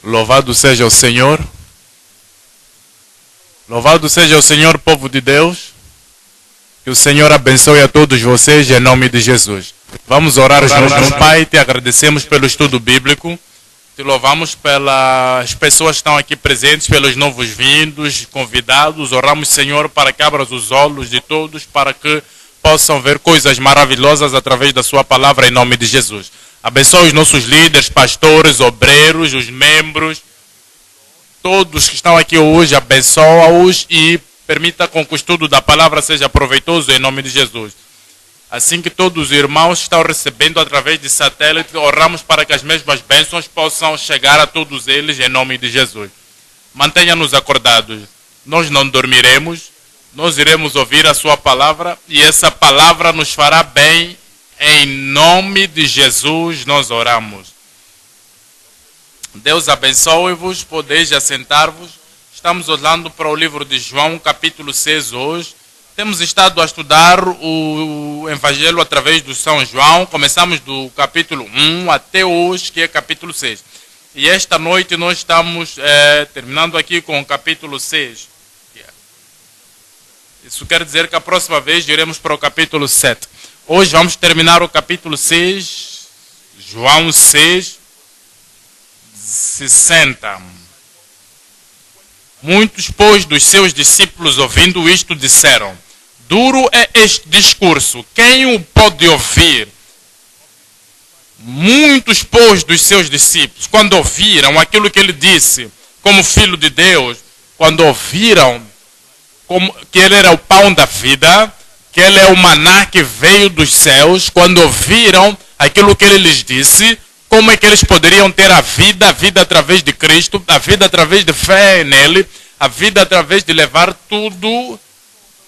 Louvado seja o Senhor. Louvado seja o Senhor, povo de Deus. Que o Senhor abençoe a todos vocês em nome de Jesus. Vamos orar juntos. Pai, te agradecemos pelo estudo bíblico. Te louvamos pelas pessoas que estão aqui presentes, pelos novos vindos, convidados. Oramos, Senhor, para que abras os olhos de todos, para que possam ver coisas maravilhosas através da sua palavra em nome de Jesus. Abençoe os nossos líderes, pastores, obreiros, os membros, todos que estão aqui hoje, abençoa-os e permita com que o estudo da palavra seja proveitoso em nome de Jesus. Assim que todos os irmãos estão recebendo através de satélite, oramos para que as mesmas bênçãos possam chegar a todos eles em nome de Jesus. Mantenha-nos acordados. Nós não dormiremos, nós iremos ouvir a sua palavra e essa palavra nos fará bem. Em nome de Jesus nós oramos. Deus abençoe-vos, podeis assentar-vos. Estamos olhando para o livro de João, capítulo 6 hoje. Temos estado a estudar o Evangelho através do São João. Começamos do capítulo 1 até hoje, que é capítulo 6. E esta noite nós estamos terminando aqui com o capítulo 6. Isso quer dizer que a próxima vez iremos para o capítulo 7. Hoje vamos terminar o capítulo 6, João 6, 60. Muitos, pois, dos seus discípulos, ouvindo isto, disseram: duro é este discurso, quem o pode ouvir? Muitos, pois, dos seus discípulos, quando ouviram aquilo que ele disse, como filho de Deus, quando ouviram que ele era o pão da vida, que ele é o maná que veio dos céus, quando ouviram aquilo que ele lhes disse, como é que eles poderiam ter a vida através de Cristo, a vida através de fé nele, a vida através de levar tudo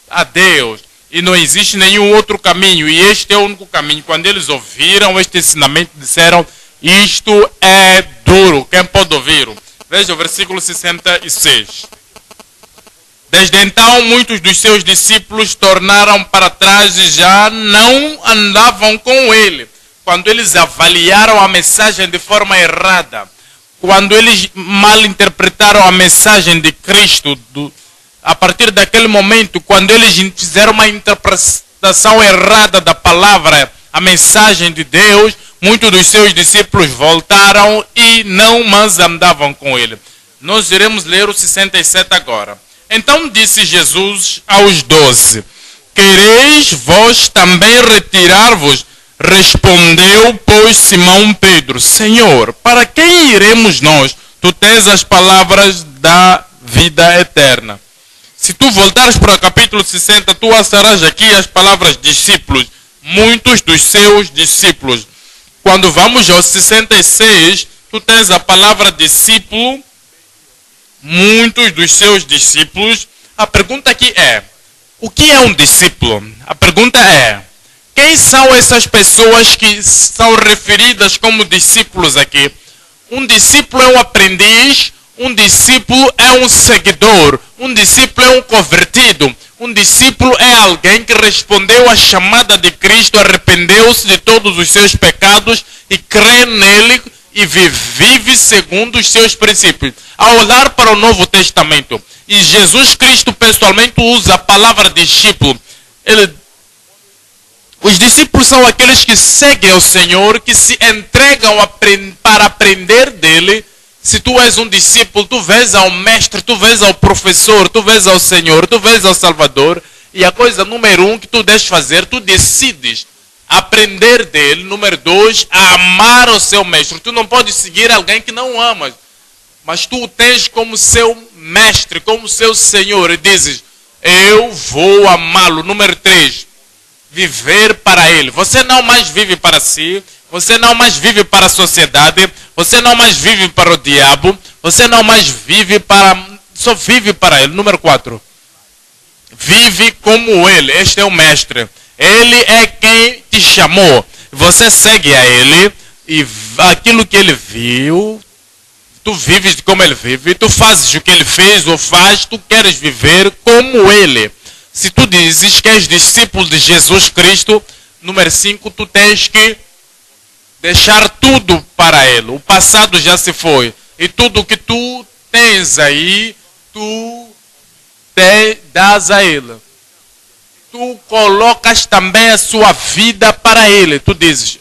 a Deus. E não existe nenhum outro caminho, e este é o único caminho. Quando eles ouviram este ensinamento, disseram: isto é duro, quem pode ouvir? Veja o versículo 66. Desde então, muitos dos seus discípulos tornaram para trás e já não andavam com ele. Quando eles avaliaram a mensagem de forma errada, quando eles mal interpretaram a mensagem de Cristo, a partir daquele momento, quando eles fizeram uma interpretação errada da palavra, a mensagem de Deus, muitos dos seus discípulos voltaram e não mais andavam com ele. Nós iremos ler o 67 agora. Então disse Jesus aos 12: quereis vós também retirar-vos? Respondeu, pois, Simão Pedro: Senhor, para quem iremos nós? Tu tens as palavras da vida eterna. Se tu voltares para o capítulo 60, tu acharás aqui as palavras discípulos, muitos dos seus discípulos. Quando vamos ao 66, tu tens a palavra discípulo, muitos dos seus discípulos. A pergunta aqui é: o que é um discípulo? A pergunta é: quem são essas pessoas que são referidas como discípulos aqui? Um discípulo é um aprendiz, um discípulo é um seguidor, um discípulo é um convertido, um discípulo é alguém que respondeu à chamada de Cristo, arrependeu-se de todos os seus pecados e crê nele e vive segundo os seus princípios. Ao olhar para o Novo Testamento, e Jesus Cristo pessoalmente usa a palavra discípulo, os discípulos são aqueles que seguem ao Senhor, que se entregam para aprender dele. Se tu és um discípulo, tu vês ao mestre, tu vês ao professor, tu vês ao Senhor, tu vês ao Salvador. E a coisa número 1 que tu deves fazer, tu decides aprender dele. Número 2, amar o seu mestre. Tu não podes seguir alguém que não amas, mas tu o tens como seu mestre, como seu Senhor, e dizes: eu vou amá-lo. Número 3, viver para ele. Você não mais vive para si, você não mais vive para a sociedade, você não mais vive para o diabo, você não mais vive para... só vive para ele. Número 4, vive como ele. Este é o mestre. Ele é quem te chamou. Você segue a ele e aquilo que ele viu, tu vives como ele vive, tu fazes o que ele fez ou faz, tu queres viver como ele. Se tu dizes que és discípulo de Jesus Cristo, número 5, tu tens que deixar tudo para ele. O passado já se foi. E tudo que tu tens aí, tu dás a Ele. Tu colocas também a sua vida para Ele. Tu dizes,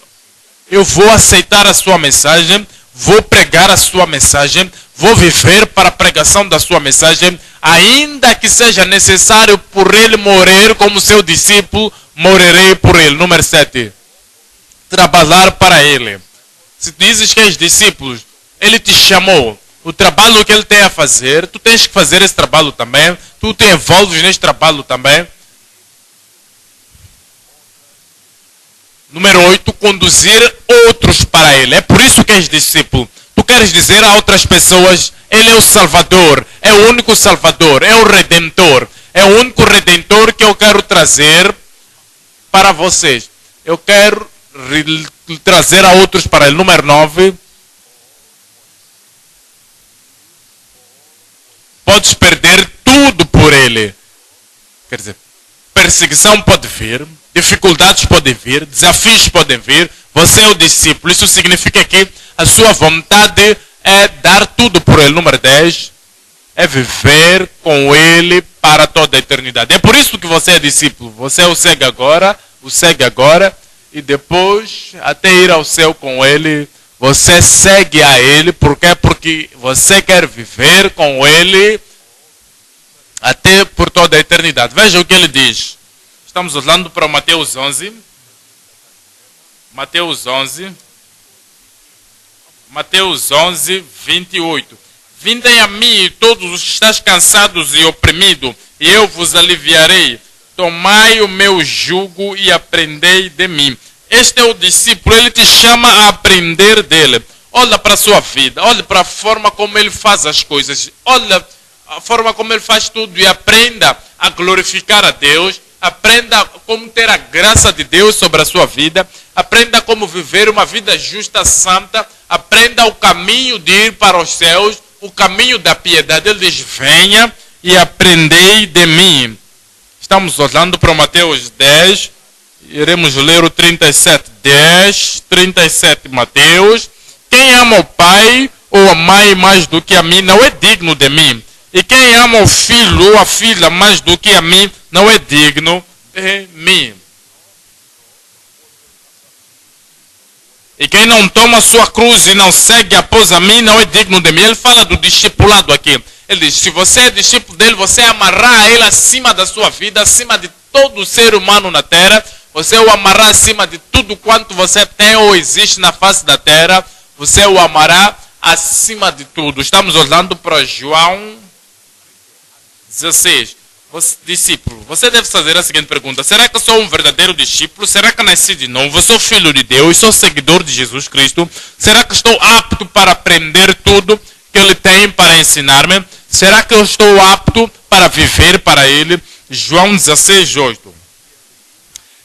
eu vou aceitar a sua mensagem, vou pregar a sua mensagem, vou viver para a pregação da sua mensagem, ainda que seja necessário por Ele morrer como seu discípulo, morrerei por Ele. Número 7. Trabalhar para Ele. Se dizes que és discípulo, Ele te chamou. O trabalho que Ele tem a fazer, tu tens que fazer esse trabalho também. Tu te envolves nesse trabalho também. Número 8, conduzir outros para Ele. É por isso que és discípulo. Tu queres dizer a outras pessoas, Ele é o Salvador, é o único Salvador, é o Redentor. É o único Redentor que eu quero trazer para vocês. Eu quero trazer a outros para Ele. Número 9. Podes perder tudo por Ele. Quer dizer, perseguição pode vir, dificuldades podem vir, desafios podem vir. Você é o discípulo. Isso significa que a sua vontade é dar tudo por Ele. Número 10. É viver com Ele para toda a eternidade. É por isso que você é discípulo. Você o segue agora, e depois, até ir ao céu com Ele, você segue a Ele. Por quê? Porque você quer viver com Ele até por toda a eternidade. Veja o que Ele diz. Estamos olhando para Mateus 11. Mateus 11. Mateus 11, 28. Vindem a mim, todos os que estáis cansados e oprimidos, e eu vos aliviarei. Tomai o meu jugo e aprendei de mim. Este é o discípulo, ele te chama a aprender dele. Olha para a sua vida, olha para a forma como ele faz as coisas. Olha a forma como ele faz tudo e aprenda a glorificar a Deus. Aprenda como ter a graça de Deus sobre a sua vida. Aprenda como viver uma vida justa, santa. Aprenda o caminho de ir para os céus, o caminho da piedade. Ele diz, venha e aprendei de mim. Estamos olhando para Mateus 10. Iremos ler o 37. 10, 37. Mateus. Quem ama o pai ou a mãe mais do que a mim não é digno de mim. E quem ama o filho ou a filha mais do que a mim, não é digno de mim. E quem não toma sua cruz e não segue após a mim, não é digno de mim. Ele fala do discipulado aqui. Ele diz, se você é discípulo dele, você amará ele acima da sua vida, acima de todo ser humano na terra. Você o amará acima de tudo quanto você tem ou existe na face da terra. Você o amará acima de tudo. Estamos olhando para João 16. Discípulo, você deve fazer a seguinte pergunta: será que eu sou um verdadeiro discípulo? Será que nasci de novo? Sou filho de Deus? Sou seguidor de Jesus Cristo? Será que estou apto para aprender tudo que Ele tem para ensinar-me? Será que eu estou apto para viver para Ele? João 16, 8.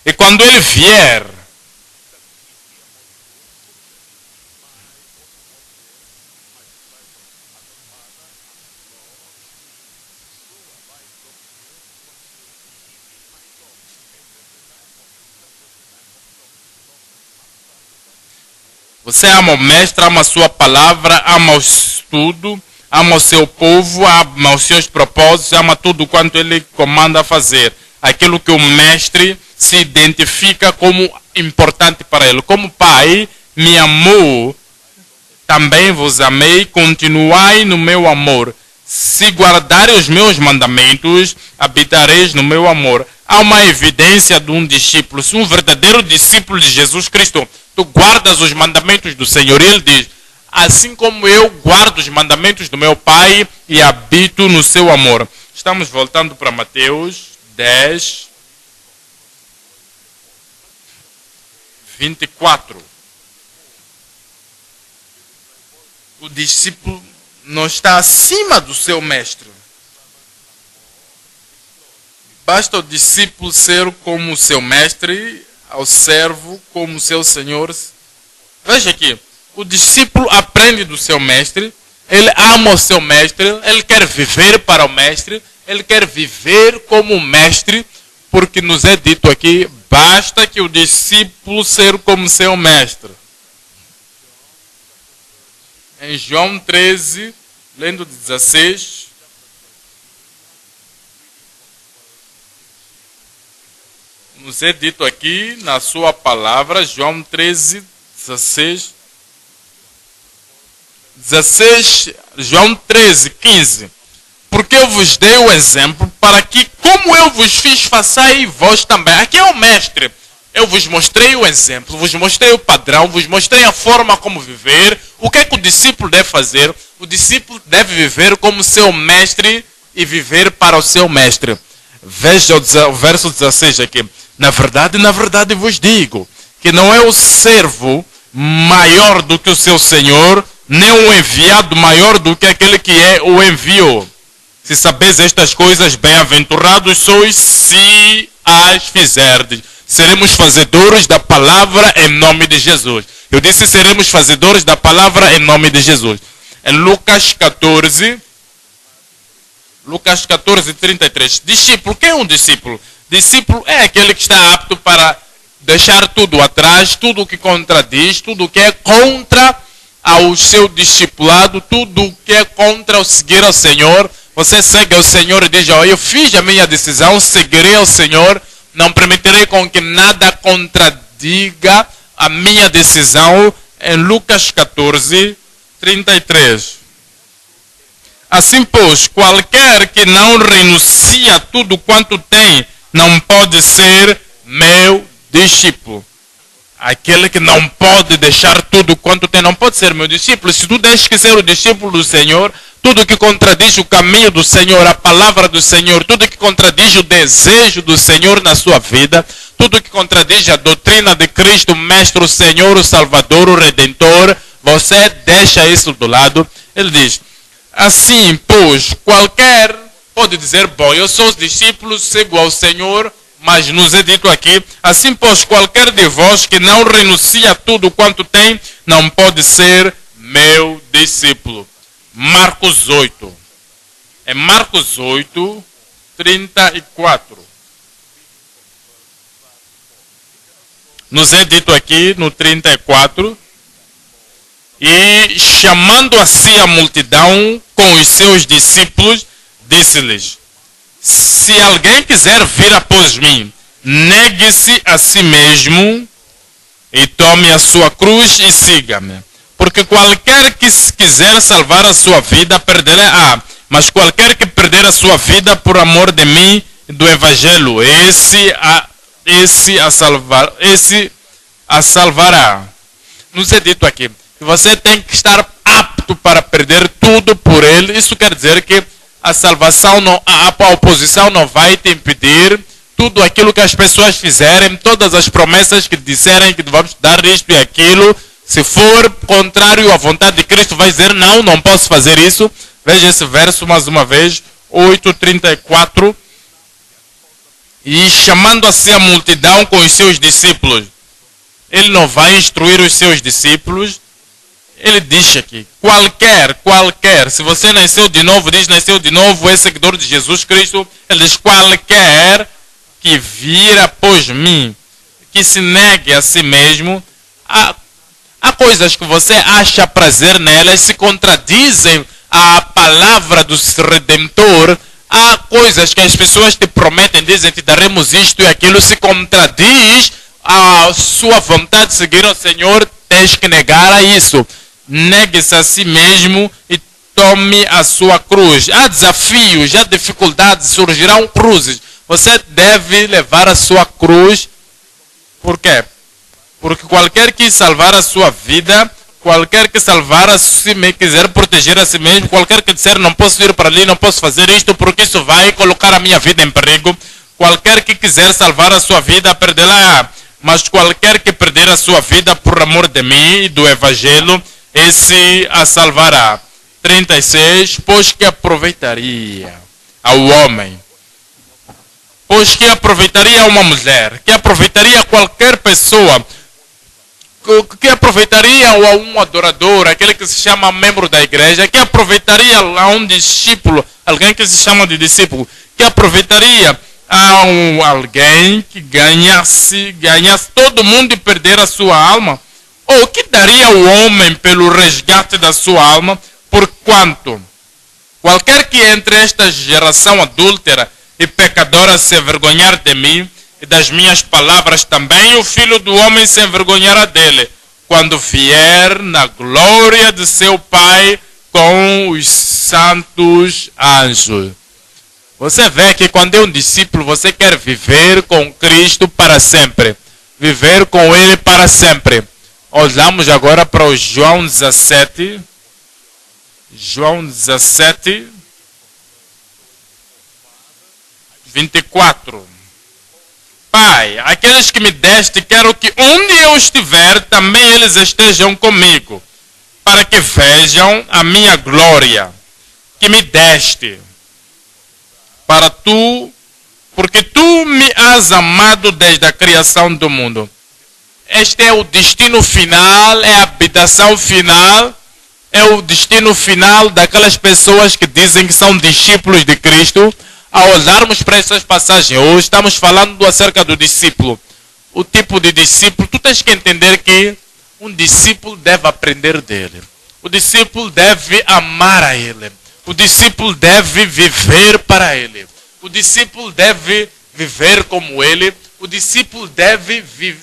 E quando Ele vier, você ama o mestre, ama a sua palavra, ama o estudo, ama o seu povo, ama os seus propósitos, ama tudo quanto ele comanda fazer. Aquilo que o mestre se identifica como importante para ele. Como Pai me amou, também vos amei, continuai no meu amor. Se guardarem os meus mandamentos, habitareis no meu amor. Há uma evidência de um discípulo. Se um verdadeiro discípulo de Jesus Cristo, tu guardas os mandamentos do Senhor. E Ele diz, assim como eu guardo os mandamentos do meu Pai e habito no seu amor. Estamos voltando para Mateus 10, 24. O discípulo não está acima do seu mestre. Basta o discípulo ser como o seu mestre, ao servo como o seu senhor. Veja aqui, o discípulo aprende do seu mestre, ele ama o seu mestre, ele quer viver para o mestre, ele quer viver como o mestre, porque nos é dito aqui, basta que o discípulo ser como seu mestre. em João 13, lendo 16. Nos é dito aqui na sua palavra, João 13, 16. João 13, 15. Porque eu vos dei o exemplo para que, como eu vos fiz, façai vós também. Aqui é o mestre. Eu vos mostrei o exemplo, vos mostrei o padrão, vos mostrei a forma como viver. O que é que o discípulo deve fazer? O discípulo deve viver como seu mestre e viver para o seu mestre. Veja o verso 16 aqui. Na verdade vos digo que não é o servo maior do que o seu senhor, nem o enviado maior do que aquele que o enviou. Se sabeis estas coisas, bem-aventurados sois se as fizerdes. Seremos fazedores da palavra em nome de Jesus. Eu disse seremos fazedores da palavra em nome de Jesus. Em Lucas 14, 33. Discípulo, quem é um discípulo? Discípulo é aquele que está apto para deixar tudo atrás, tudo o que contradiz, tudo o que é contra ao seu discipulado, tudo o que é contra o seguir ao Senhor. Você segue ao Senhor e diz, eu fiz a minha decisão, seguirei ao Senhor, não permitirei com que nada contradiga a minha decisão. Em Lucas 14, 33. Assim, pois, qualquer que não renuncia a tudo quanto tem, não pode ser meu discípulo. Aquele que não pode deixar tudo quanto tem, não pode ser meu discípulo. Se tu deixas que ser o discípulo do Senhor, tudo que contradiz o caminho do Senhor, a palavra do Senhor, tudo que contradiz o desejo do Senhor na sua vida, tudo que contradiz a doutrina de Cristo, o Mestre, o Senhor, o Salvador, o Redentor, você deixa isso do lado. Ele diz, assim, pois, qualquer pode dizer, bom, eu sou os discípulos, sigo ao Senhor, mas nos é dito aqui, assim, pois, qualquer de vós que não renuncia a tudo quanto tem, não pode ser meu discípulo. Marcos 8. É Marcos 8, 34. Nos é dito aqui no 34. E chamando a si a multidão com os seus discípulos, disse-lhes, se alguém quiser vir após mim, negue-se a si mesmo e tome a sua cruz e siga-me. Porque qualquer que quiser salvar a sua vida, perderá. Mas qualquer que perder a sua vida por amor de mim e do Evangelho, esse a salvará. Nos é dito aqui que você tem que estar apto para perder tudo por ele. Isso quer dizer que a salvação, a oposição não vai te impedir. Tudo aquilo que as pessoas fizerem, todas as promessas que disserem que vamos dar isto e aquilo, se for contrário à vontade de Cristo, vai dizer, não posso fazer isso. Veja esse verso mais uma vez, 8:34. E chamando a si a multidão com os seus discípulos. Ele não vai instruir os seus discípulos. Ele diz aqui, qualquer, se você nasceu de novo, diz nasceu de novo, é seguidor de Jesus Cristo, ele diz qualquer que vir após mim, que se negue a si mesmo, há coisas que você acha prazer nelas, se contradizem à palavra do Redentor, há coisas que as pessoas te prometem, dizem, te daremos isto e aquilo, se contradiz a sua vontade de seguir ao Senhor, tens que negar a isso. Negue-se a si mesmo e tome a sua cruz. Há desafios, há dificuldades, surgirão cruzes. Você deve levar a sua cruz. Por quê? Porque qualquer que salvar a sua vida, qualquer que salvar a si mesmo, quiser proteger a si mesmo, qualquer que disser não posso ir para ali, não posso fazer isto, porque isso vai colocar a minha vida em perigo. Qualquer que quiser salvar a sua vida, perdê-la. Mas qualquer que perder a sua vida por amor de mim e do Evangelho, esse a salvará. 36. Pois que aproveitaria ao homem, pois que aproveitaria a uma mulher, que aproveitaria qualquer pessoa, que aproveitaria a um adorador, aquele que se chama membro da igreja, que aproveitaria a um discípulo, alguém que se chama de discípulo, que aproveitaria a alguém que ganhasse todo mundo e perder a sua alma. Ou que daria o homem pelo resgate da sua alma? Porquanto qualquer que entre esta geração adúltera e pecadora se envergonhar de mim e das minhas palavras, também o Filho do Homem se envergonhará dele, quando vier na glória de seu Pai com os santos anjos. Você vê que quando é um discípulo, você quer viver com Cristo para sempre. Viver com Ele para sempre. Olhamos agora para o João 17. João 17, 24. Pai, aqueles que me deste, quero que onde eu estiver, também eles estejam comigo, para que vejam a minha glória, que me deste, porque tu me has amado desde a criação do mundo. Este é o destino final, é a habitação final, é o destino final daquelas pessoas que dizem que são discípulos de Cristo. Ao olharmos para essas passagens hoje, estamos falando acerca do discípulo. O tipo de discípulo, tu tens que entender que um discípulo deve aprender dele. O discípulo deve amar a ele. O discípulo deve viver para ele. O discípulo deve viver como ele. O discípulo deve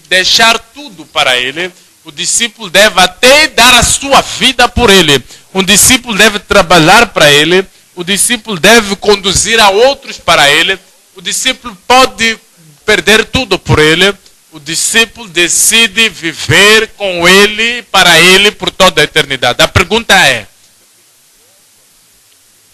deixar tudo para ele. O discípulo deve até dar a sua vida por ele. Um discípulo deve trabalhar para ele. O discípulo deve conduzir a outros para ele. O discípulo pode perder tudo por ele. O discípulo decide viver com ele, para ele, por toda a eternidade. A pergunta é,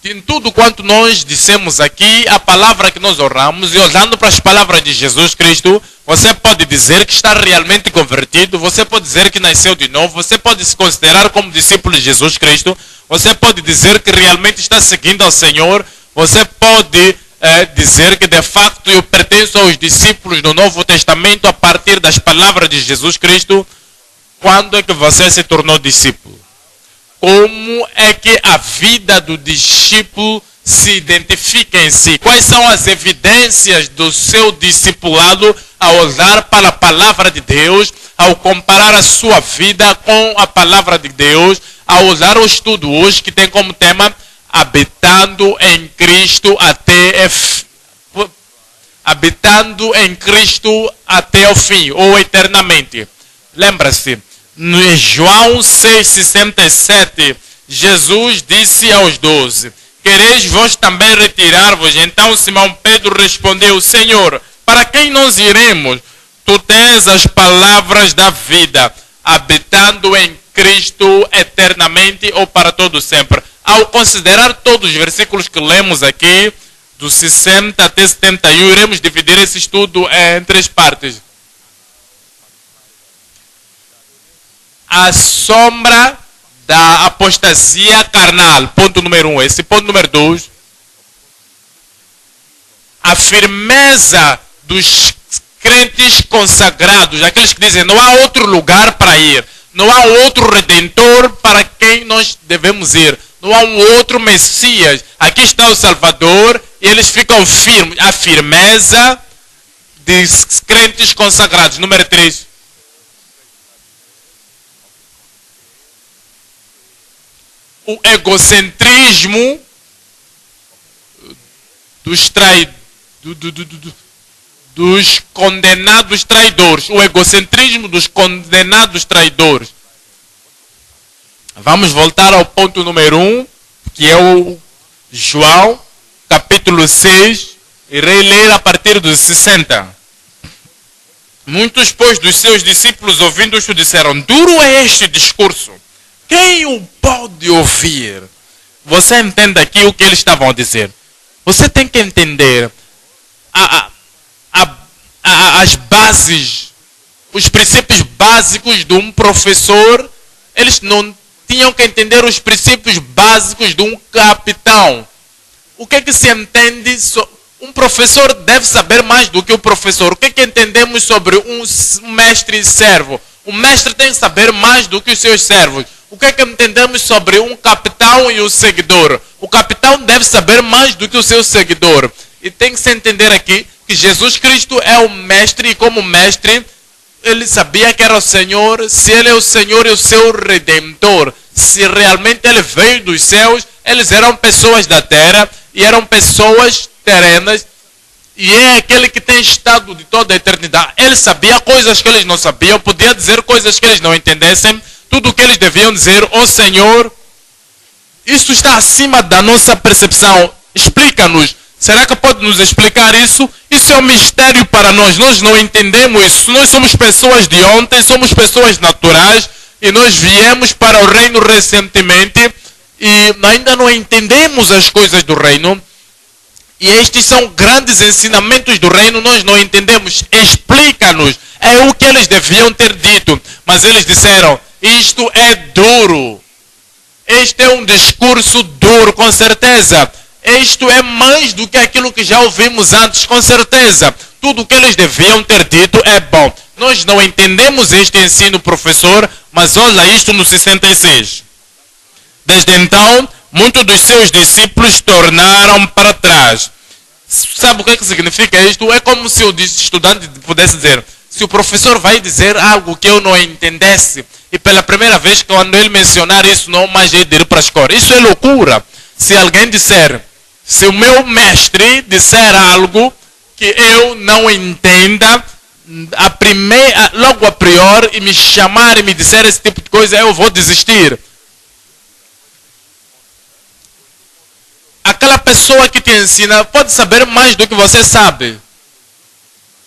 em tudo quanto nós dissemos aqui, a palavra que nós oramos, e olhando para as palavras de Jesus Cristo, você pode dizer que está realmente convertido, você pode dizer que nasceu de novo, você pode se considerar como discípulo de Jesus Cristo, você pode dizer que realmente está seguindo ao Senhor, você pode dizer que de facto eu pertenço aos discípulos do Novo Testamento a partir das palavras de Jesus Cristo. Quando é que você se tornou discípulo? Como é que a vida do discípulo se identifica em si? Quais são as evidências do seu discipulado ao olhar para a palavra de Deus, ao comparar a sua vida com a palavra de Deus, ao usar o estudo hoje que tem como tema habitando em Cristo até o fim, ou eternamente. Lembra-se, no João 6,67, Jesus disse aos 12, quereis vós também retirar-vos? Então Simão Pedro respondeu, Senhor, para quem nós iremos? Tu tens as palavras da vida, habitando em Cristo eternamente ou para todo sempre. Ao considerar todos os versículos que lemos aqui, do 60 até 71, iremos dividir esse estudo em três partes. A sombra da apostasia carnal, ponto número 1. Esse ponto número 2. A firmeza dos crentes consagrados, aqueles que dizem não há outro lugar para ir, não há outro redentor para quem nós devemos ir, não há um outro Messias, aqui está o Salvador, e eles ficam firmes. A firmeza dos crentes consagrados. Número 3. O egocentrismo dos condenados traidores. O egocentrismo dos condenados traidores. Vamos voltar ao ponto número 1, que é o João, capítulo 6, irei ler a partir dos 60. Muitos, pois, dos seus discípulos, ouvindo-o, disseram, duro é este discurso. Quem o pode ouvir? Você entende aqui o que eles estavam a dizer. Você tem que entender as bases, os princípios básicos de um professor. Eles não tinham que entender os princípios básicos de um capitão. O que é que se entende? Um professor deve saber mais do que o professor. O que é que entendemos sobre um mestre e servo? O mestre tem que saber mais do que os seus servos. O que é que entendemos sobre um capitão e o seguidor? O capitão deve saber mais do que o seu seguidor. E tem que se entender aqui que Jesus Cristo é o mestre e como mestre ele sabia que era o Senhor, se ele é o Senhor e o seu Redentor, se realmente ele veio dos céus, eles eram pessoas da terra e eram pessoas terrenas, e é aquele que tem estado de toda a eternidade. Ele sabia coisas que eles não sabiam, podia dizer coisas que eles não entendessem, tudo o que eles deviam dizer, ó Senhor, isso está acima da nossa percepção, explica-nos. Será que pode nos explicar isso? Isso é um mistério para nós. Nós não entendemos isso. Nós somos pessoas de ontem, somos pessoas naturais e nós viemos para o reino recentemente e ainda não entendemos as coisas do reino. E estes são grandes ensinamentos do reino, nós não entendemos. Explica-nos. É o que eles deviam ter dito. Mas eles disseram, isto é duro. Este é um discurso duro, com certeza. Isto é mais do que aquilo que já ouvimos antes, com certeza. Tudo o que eles deviam ter dito é bom. Nós não entendemos este ensino, professor, mas olha isto no 66. Desde então, muitos dos seus discípulos tornaram para trás. Sabe o que significa isto? É como se o estudante pudesse dizer, se o professor vai dizer algo que eu não entendesse, e pela primeira vez, quando ele mencionar isso, não mais é de ir para a escola. Isso é loucura. Se alguém disser, se o meu mestre disser algo que eu não entenda, logo a priori, e me chamar e me disser esse tipo de coisa, eu vou desistir. Aquela pessoa que te ensina pode saber mais do que você sabe.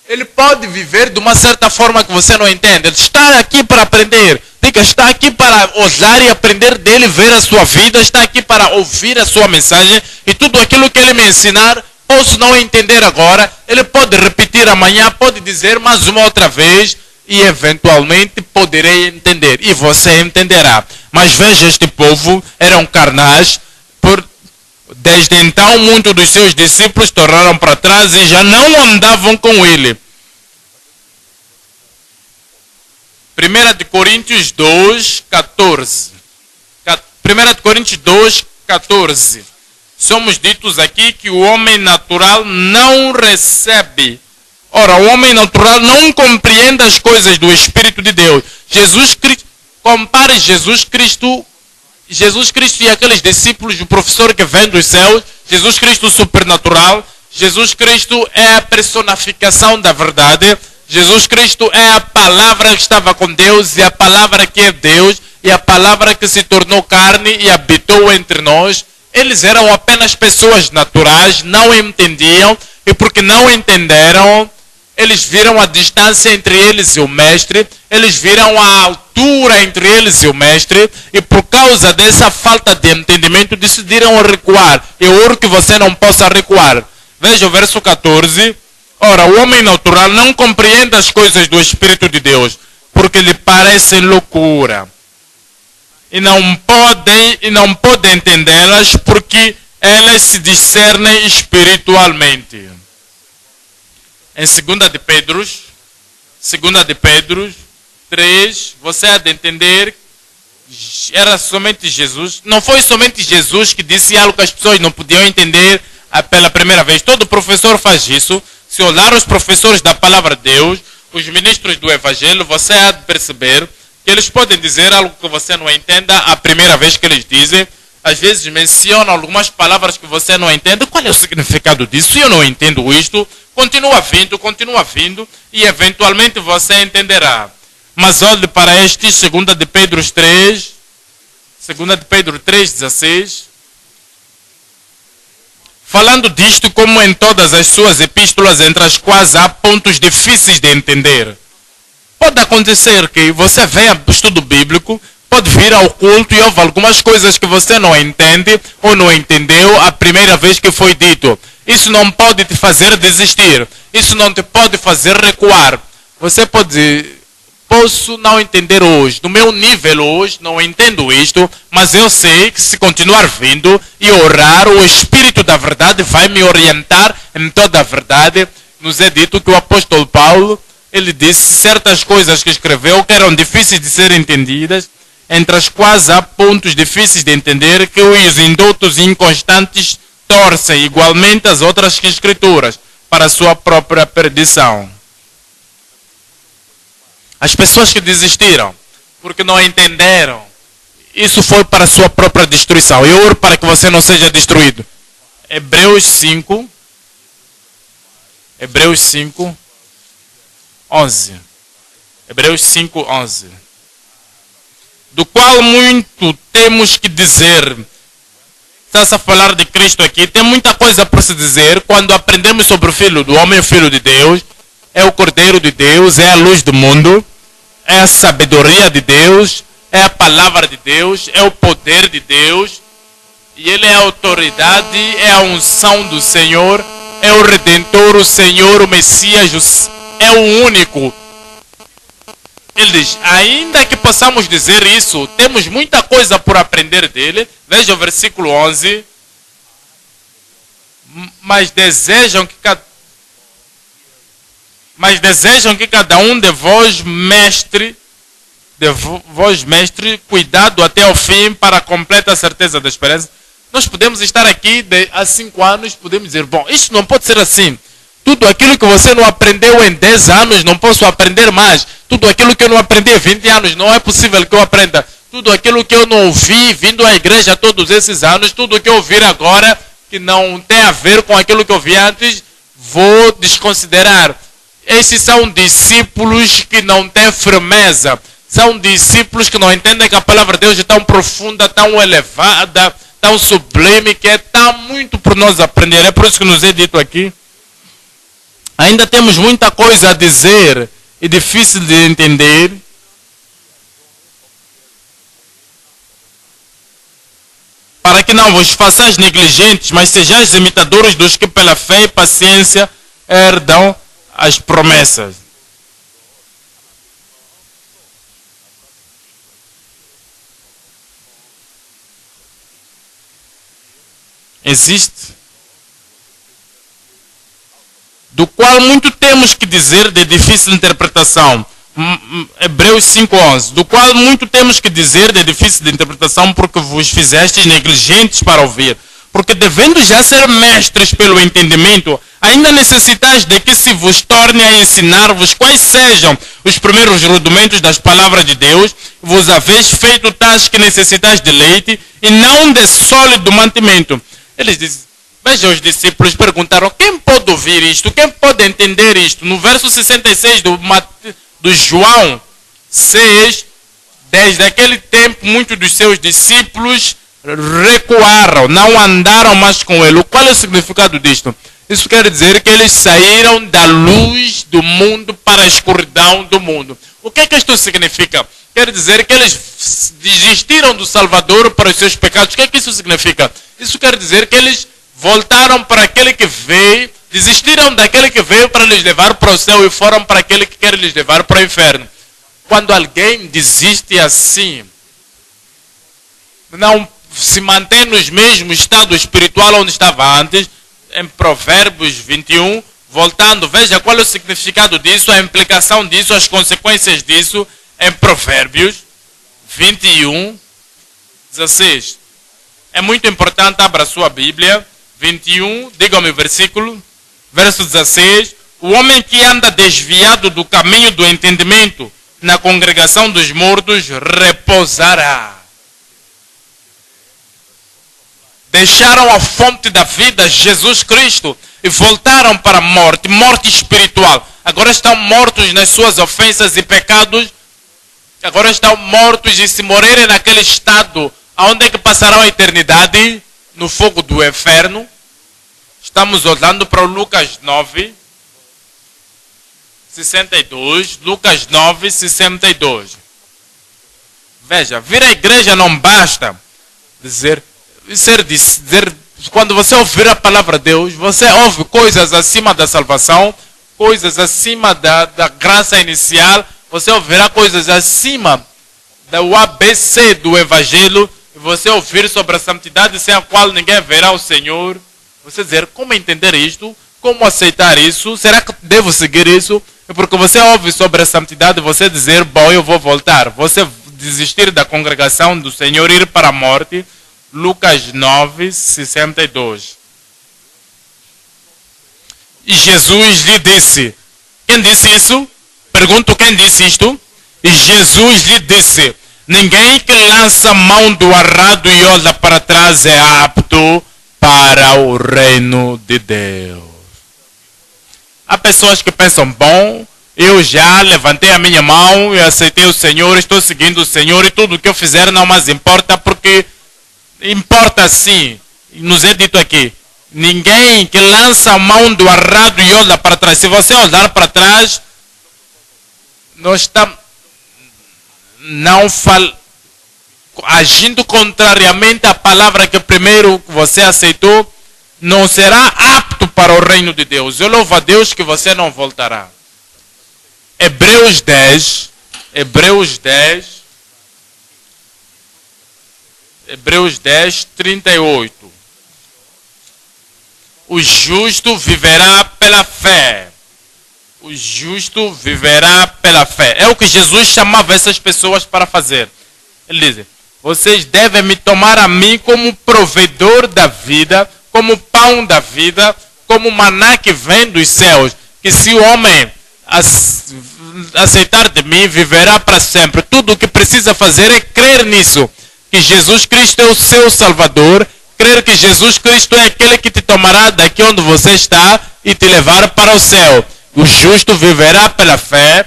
Ele pode viver de uma certa forma que você não entende. Ele está aqui para aprender. Diga, está aqui para ousar e aprender dele, ver a sua vida. Está aqui para ouvir a sua mensagem. E tudo aquilo que ele me ensinar, posso não entender agora. Ele pode repetir amanhã, pode dizer mais uma outra vez. E eventualmente poderei entender. E você entenderá. Mas veja, este povo eram carnais. Desde então, muitos dos seus discípulos tornaram para trás e já não andavam com ele. 1 de Coríntios 2, 14. 1 de Coríntios 2, 14. Somos ditos aqui que o homem natural não recebe. Ora, o homem natural não compreende as coisas do Espírito de Deus. Jesus Cristo, compare Jesus Cristo e aqueles discípulos do professor que vem dos céus. Jesus Cristo supernatural. Jesus Cristo é a personificação da verdade. Jesus Cristo é a palavra que estava com Deus e a palavra que é Deus e a palavra que se tornou carne e habitou entre nós. Eles eram apenas pessoas naturais, não entendiam e porque não entenderam, eles viram a distância entre eles e o mestre, eles viram a altura entre eles e o mestre, e por causa dessa falta de entendimento decidiram recuar. Eu oro que você não possa recuar. Veja o verso 14. Ora, o homem natural não compreende as coisas do Espírito de Deus, porque lhe parecem loucura. E não pode entendê-las, porque elas se discernem espiritualmente. Em 2 de Pedro 3, você há de entender, era somente Jesus. Não foi somente Jesus que disse algo que as pessoas não podiam entender pela primeira vez. Todo professor faz isso. Se olhar os professores da palavra de Deus, os ministros do Evangelho, você há de perceber que eles podem dizer algo que você não entenda a primeira vez que eles dizem. Às vezes mencionam algumas palavras que você não entende. Qual é o significado disso? Eu não entendo isto. Continua vindo e eventualmente você entenderá. Mas olhe para este 2 de Pedro 3, 2 de Pedro 3,16. Falando disto, como em todas as suas epístolas, entre as quais há pontos difíceis de entender. Pode acontecer que você venha para o estudo bíblico, pode vir ao culto e ouve algumas coisas que você não entende ou não entendeu a primeira vez que foi dito. Isso não pode te fazer desistir. Isso não te pode fazer recuar. Você pode dizer, posso não entender hoje. No meu nível hoje, não entendo isto, mas eu sei que se continuar vindo e orar, o Espírito da verdade vai me orientar em toda a verdade. Nos é dito que o apóstolo Paulo, ele disse certas coisas que escreveu que eram difíceis de ser entendidas, entre as quais há pontos difíceis de entender que os indoutos e inconstantes torcem igualmente as outras escrituras para a sua própria perdição. As pessoas que desistiram, porque não entenderam, isso foi para a sua própria destruição. Eu oro para que você não seja destruído. Hebreus 5, 11. Hebreus 5, 11. Do qual muito temos que dizer. Está a falar de Cristo aqui. Tem muita coisa para se dizer quando aprendemos sobre o Filho do Homem, o Filho de Deus. É o Cordeiro de Deus, é a luz do mundo, é a sabedoria de Deus, é a palavra de Deus, é o poder de Deus. E Ele é a autoridade, é a unção do Senhor, é o Redentor, o Senhor, o Messias, é o único. Ele diz, ainda que possamos dizer isso, temos muita coisa por aprender dele. Veja o versículo 11. Mas desejam que cada um de vós, mestre, cuidado até o fim para a completa certeza da esperança. Nós podemos estar aqui há 5 anos, podemos dizer, bom, isto não pode ser assim. Tudo aquilo que você não aprendeu em 10 anos, não posso aprender mais. Tudo aquilo que eu não aprendi em 20 anos, não é possível que eu aprenda. Tudo aquilo que eu não ouvi vindo à igreja todos esses anos, tudo que eu ouvir agora, que não tem a ver com aquilo que eu vi antes, vou desconsiderar. Esses são discípulos que não têm firmeza. São discípulos que não entendem que a palavra de Deus é tão profunda, tão elevada, tão sublime, que é tão muito por nós aprender. É por isso que nos é dito aqui. Ainda temos muita coisa a dizer e difícil de entender. Para que não vos façais negligentes, mas sejais imitadores dos que pela fé e paciência herdam as promessas. Existe. Do qual muito temos que dizer de difícil interpretação. Hebreus 5:11. Do qual muito temos que dizer de difícil interpretação, porque vos fizestes negligentes para ouvir. Porque devendo já ser mestres pelo entendimento, ainda necessitais de que se vos torne a ensinar-vos quais sejam os primeiros rudimentos das palavras de Deus, vos haveis feito tais que necessitais de leite e não de sólido mantimento. Eles dizem, veja, os discípulos perguntaram, quem pode ouvir isto? Quem pode entender isto? No verso 66 do João 6, desde aquele tempo, muitos dos seus discípulos recuaram, não andaram mais com ele. Qual é o significado disto? Isso quer dizer que eles saíram da luz do mundo para a escuridão do mundo. O que é que isto significa? Quer dizer que eles desistiram do Salvador para os seus pecados. O que é que isso significa? Isso quer dizer que eles voltaram para aquele que veio, desistiram daquele que veio para lhes levar para o céu e foram para aquele que quer lhes levar para o inferno. Quando alguém desiste assim, não se mantém no mesmo estado espiritual onde estava antes, em Provérbios 21, voltando, veja qual é o significado disso, a implicação disso, as consequências disso, em Provérbios 21, 16. É muito importante, abra a sua Bíblia, 21, diga-me o versículo, verso 16. O homem que anda desviado do caminho do entendimento na congregação dos mortos repousará. Deixaram a fonte da vida, Jesus Cristo, e voltaram para a morte, morte espiritual. Agora estão mortos nas suas ofensas e pecados. Agora estão mortos e se morrerem naquele estado, aonde é que passarão a eternidade? No fogo do inferno. Estamos olhando para o Lucas 9, 62. Lucas 9, 62. Veja, vir à igreja não basta dizer, quando você ouvir a palavra de Deus, você ouve coisas acima da salvação, coisas acima da graça inicial, você ouvirá coisas acima do ABC do Evangelho, e você ouvir sobre a santidade sem a qual ninguém verá o Senhor. Você dizer, como entender isto? Como aceitar isso? Será que devo seguir isso? É porque você ouve sobre a santidade, você dizer, bom, eu vou voltar. Você desistir da congregação do Senhor, ir para a morte. Lucas 9, 62. E Jesus lhe disse, quem disse isso? Pergunto, quem disse isto? E Jesus lhe disse: ninguém que lança a mão do arado e olha para trás é apto para o reino de Deus. Há pessoas que pensam, bom, eu já levantei a minha mão, eu aceitei o Senhor, estou seguindo o Senhor e tudo o que eu fizer não mais importa, porque importa sim. Nos é dito aqui, ninguém que lança a mão do arado e olha para trás. Se você olhar para trás, agindo contrariamente à palavra que primeiro você aceitou, não será apto para o reino de Deus. Eu louvo a Deus que você não voltará. Hebreus 10, 38. O justo viverá pela fé. O justo viverá pela fé. É o que Jesus chamava essas pessoas para fazer. Ele diz: vocês devem me tomar a mim como provedor da vida, como pão da vida, como maná que vem dos céus. Que se o homem aceitar de mim, viverá para sempre. Tudo o que precisa fazer é crer nisso. Que Jesus Cristo é o seu Salvador. Crer que Jesus Cristo é aquele que te tomará daqui onde você está e te levar para o céu. O justo viverá pela fé.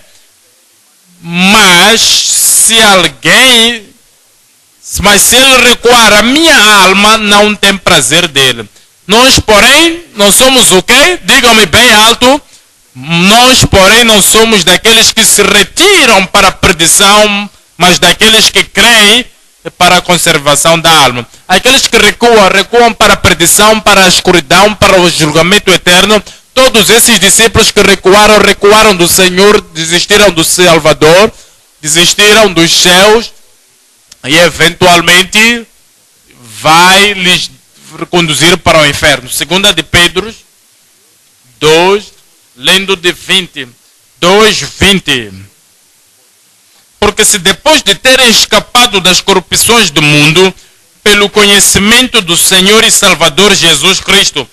Mas se ele recuar, a minha alma não tem prazer dele. Nós, porém, não somos o quê? Digam-me bem alto. Nós, porém, não somos daqueles que se retiram para a perdição, mas daqueles que creem para a conservação da alma. Aqueles que recuam para a perdição, para a escuridão, para o julgamento eterno. Todos esses discípulos que recuaram do Senhor, desistiram do Salvador, desistiram dos céus, e eventualmente vai lhes conduzir para o inferno. 2 de Pedro 2, lendo de 20. 2:20. Porque se depois de terem escapado das corrupções do mundo, pelo conhecimento do Senhor e Salvador Jesus Cristo,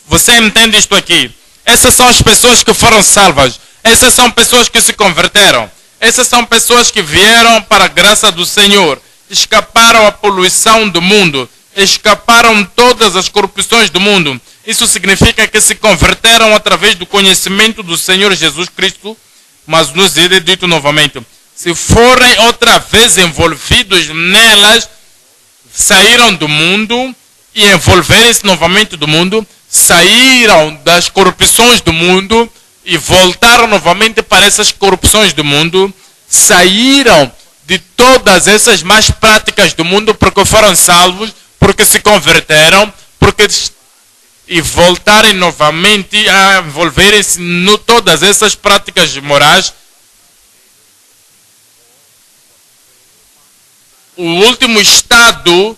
você entende isto aqui? Essas são as pessoas que foram salvas. Essas são pessoas que se converteram. Essas são pessoas que vieram para a graça do Senhor. Escaparam a poluição do mundo. Escaparam todas as corrupções do mundo. Isso significa que se converteram através do conhecimento do Senhor Jesus Cristo. Mas nos é dito novamente, se forem outra vez envolvidos nelas, saíram do mundo e envolverem-se novamente do mundo, saíram das corrupções do mundo e voltaram novamente para essas corrupções do mundo, saíram de todas essas más práticas do mundo porque foram salvos, porque se converteram, e voltarem novamente a envolverem-se em todas essas práticas morais. O último estado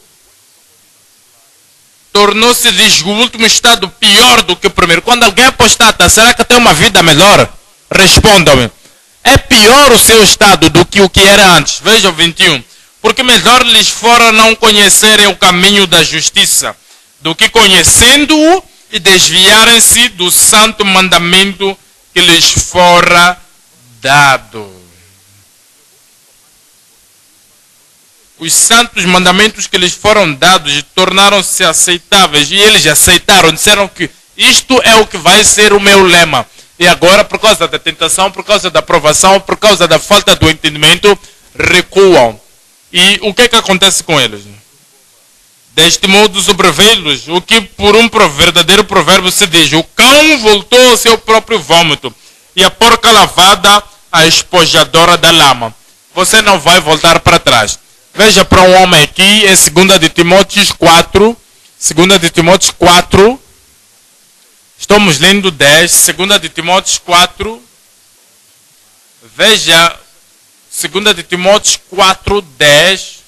tornou-se-lhes o último estado pior do que o primeiro. Quando alguém apostata, será que tem uma vida melhor? Respondam-me. É pior o seu estado do que o que era antes. Vejam 21. Porque melhor lhes fora não conhecerem o caminho da justiça, do que conhecendo-o e desviarem-se do santo mandamento que lhes fora dado. Os santos mandamentos que lhes foram dados tornaram-se aceitáveis e eles aceitaram, disseram que isto é o que vai ser o meu lema. E agora, por causa da tentação, por causa da provação, por causa da falta do entendimento, recuam. E o que acontece com eles? Deste modo sobrevê-los o que por um verdadeiro provérbio se diz: o cão voltou ao seu próprio vômito e a porca lavada à espojadora da lama. Você não vai voltar para trás. Veja para um homem aqui em 2 de Timóteo 4. 2 de Timóteo 4. Estamos lendo 10. 2 de Timóteo 4. Veja 2 de Timóteo 4, 10.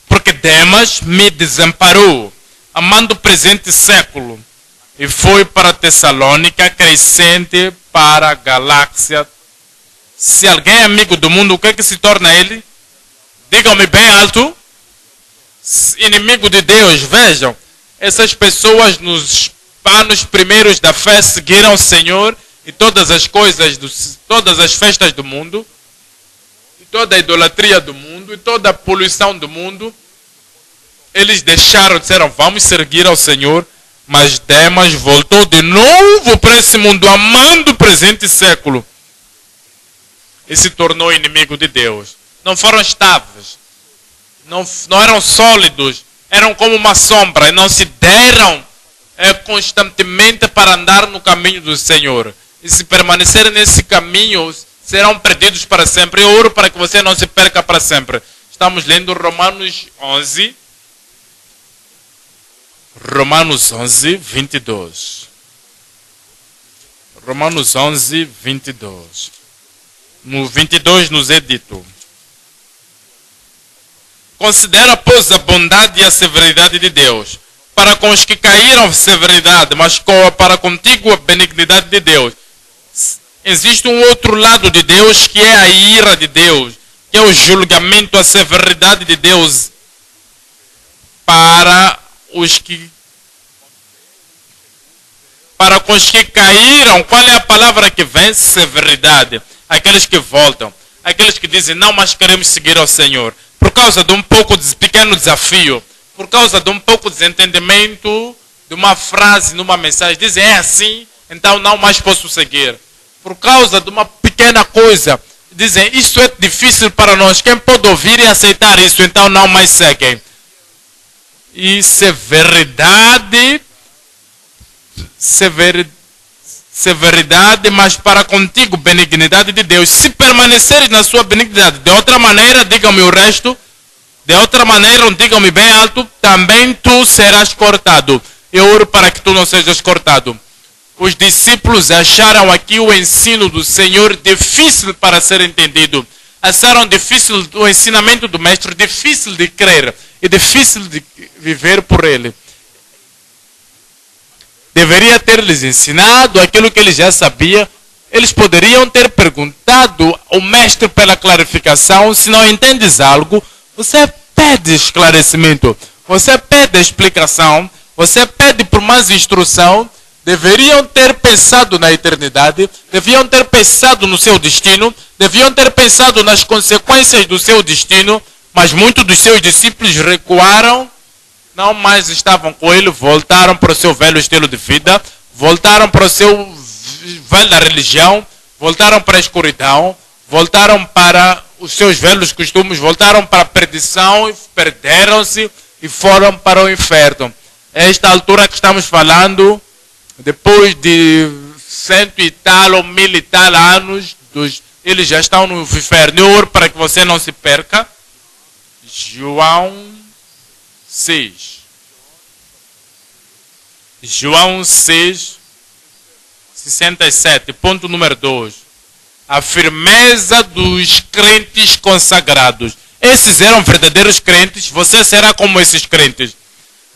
Porque Demas me desamparou, amando o presente século, e foi para Tessalônica, Crescente, para a galáxia. Se alguém é amigo do mundo, o que é que se torna ele? Digam-me bem alto. Inimigo de Deus. Vejam, essas pessoas nos anos primeiros da fé seguiram o Senhor e todas as coisas, todas as festas do mundo, e toda a idolatria do mundo, e toda a poluição do mundo, eles deixaram, disseram, vamos seguir ao Senhor, mas Demas voltou de novo para esse mundo, amando o presente século, e se tornou inimigo de Deus. Não foram estáveis, não eram sólidos, eram como uma sombra, e não se deram constantemente para andar no caminho do Senhor. E se permanecerem nesse caminho, serão perdidos para sempre. Eu oro para que você não se perca para sempre. Estamos lendo Romanos 11. Romanos 11, 22. Romanos 11, 22. No 22 nos é dito: considera, pois, a bondade e a severidade de Deus, para com os que caíram a severidade, mas para contigo a benignidade de Deus. Existe um outro lado de Deus, que é a ira de Deus, que é o julgamento, a severidade de Deus para com os que caíram. Qual é a palavra que vem? Severidade. Aqueles que voltam, aqueles que dizem, não, mas queremos seguir ao Senhor, por causa de um pouco de pequeno desafio, por causa de um pouco de desentendimento de uma frase, numa mensagem, dizem, é assim, então não mais posso seguir. Por causa de uma pequena coisa, dizem, isso é difícil para nós, quem pode ouvir e aceitar isso, então não mais seguem. E severidade, mas para contigo benignidade de Deus. Se permaneceres na sua benignidade, de outra maneira, digam-me o resto, de outra maneira, digam-me bem alto, também tu serás cortado. Eu oro para que tu não sejas cortado. Os discípulos acharam aqui o ensino do Senhor difícil para ser entendido. Acharam difícil o ensinamento do Mestre, difícil de crer e difícil de viver por ele. Deveria ter lhes ensinado aquilo que eles já sabiam. Eles poderiam ter perguntado ao Mestre pela clarificação. Se não entendes algo, você pede esclarecimento, você pede explicação, você pede por mais instrução. Deveriam ter pensado na eternidade, deviam ter pensado no seu destino, deviam ter pensado nas consequências do seu destino, mas muitos dos seus discípulos recuaram, não mais estavam com ele, voltaram para o seu velho estilo de vida, voltaram para o seu velha religião, voltaram para a escuridão, voltaram para os seus velhos costumes, voltaram para a perdição, perderam-se e foram para o inferno. Esta altura que estamos falando, depois de 100 e tal ou 1000 e tal anos, eles já estão no inferno. Eu oro para que você não se perca. João 6. João 6, 67. Ponto número 2. A firmeza dos crentes consagrados. Esses eram verdadeiros crentes. Você será como esses crentes.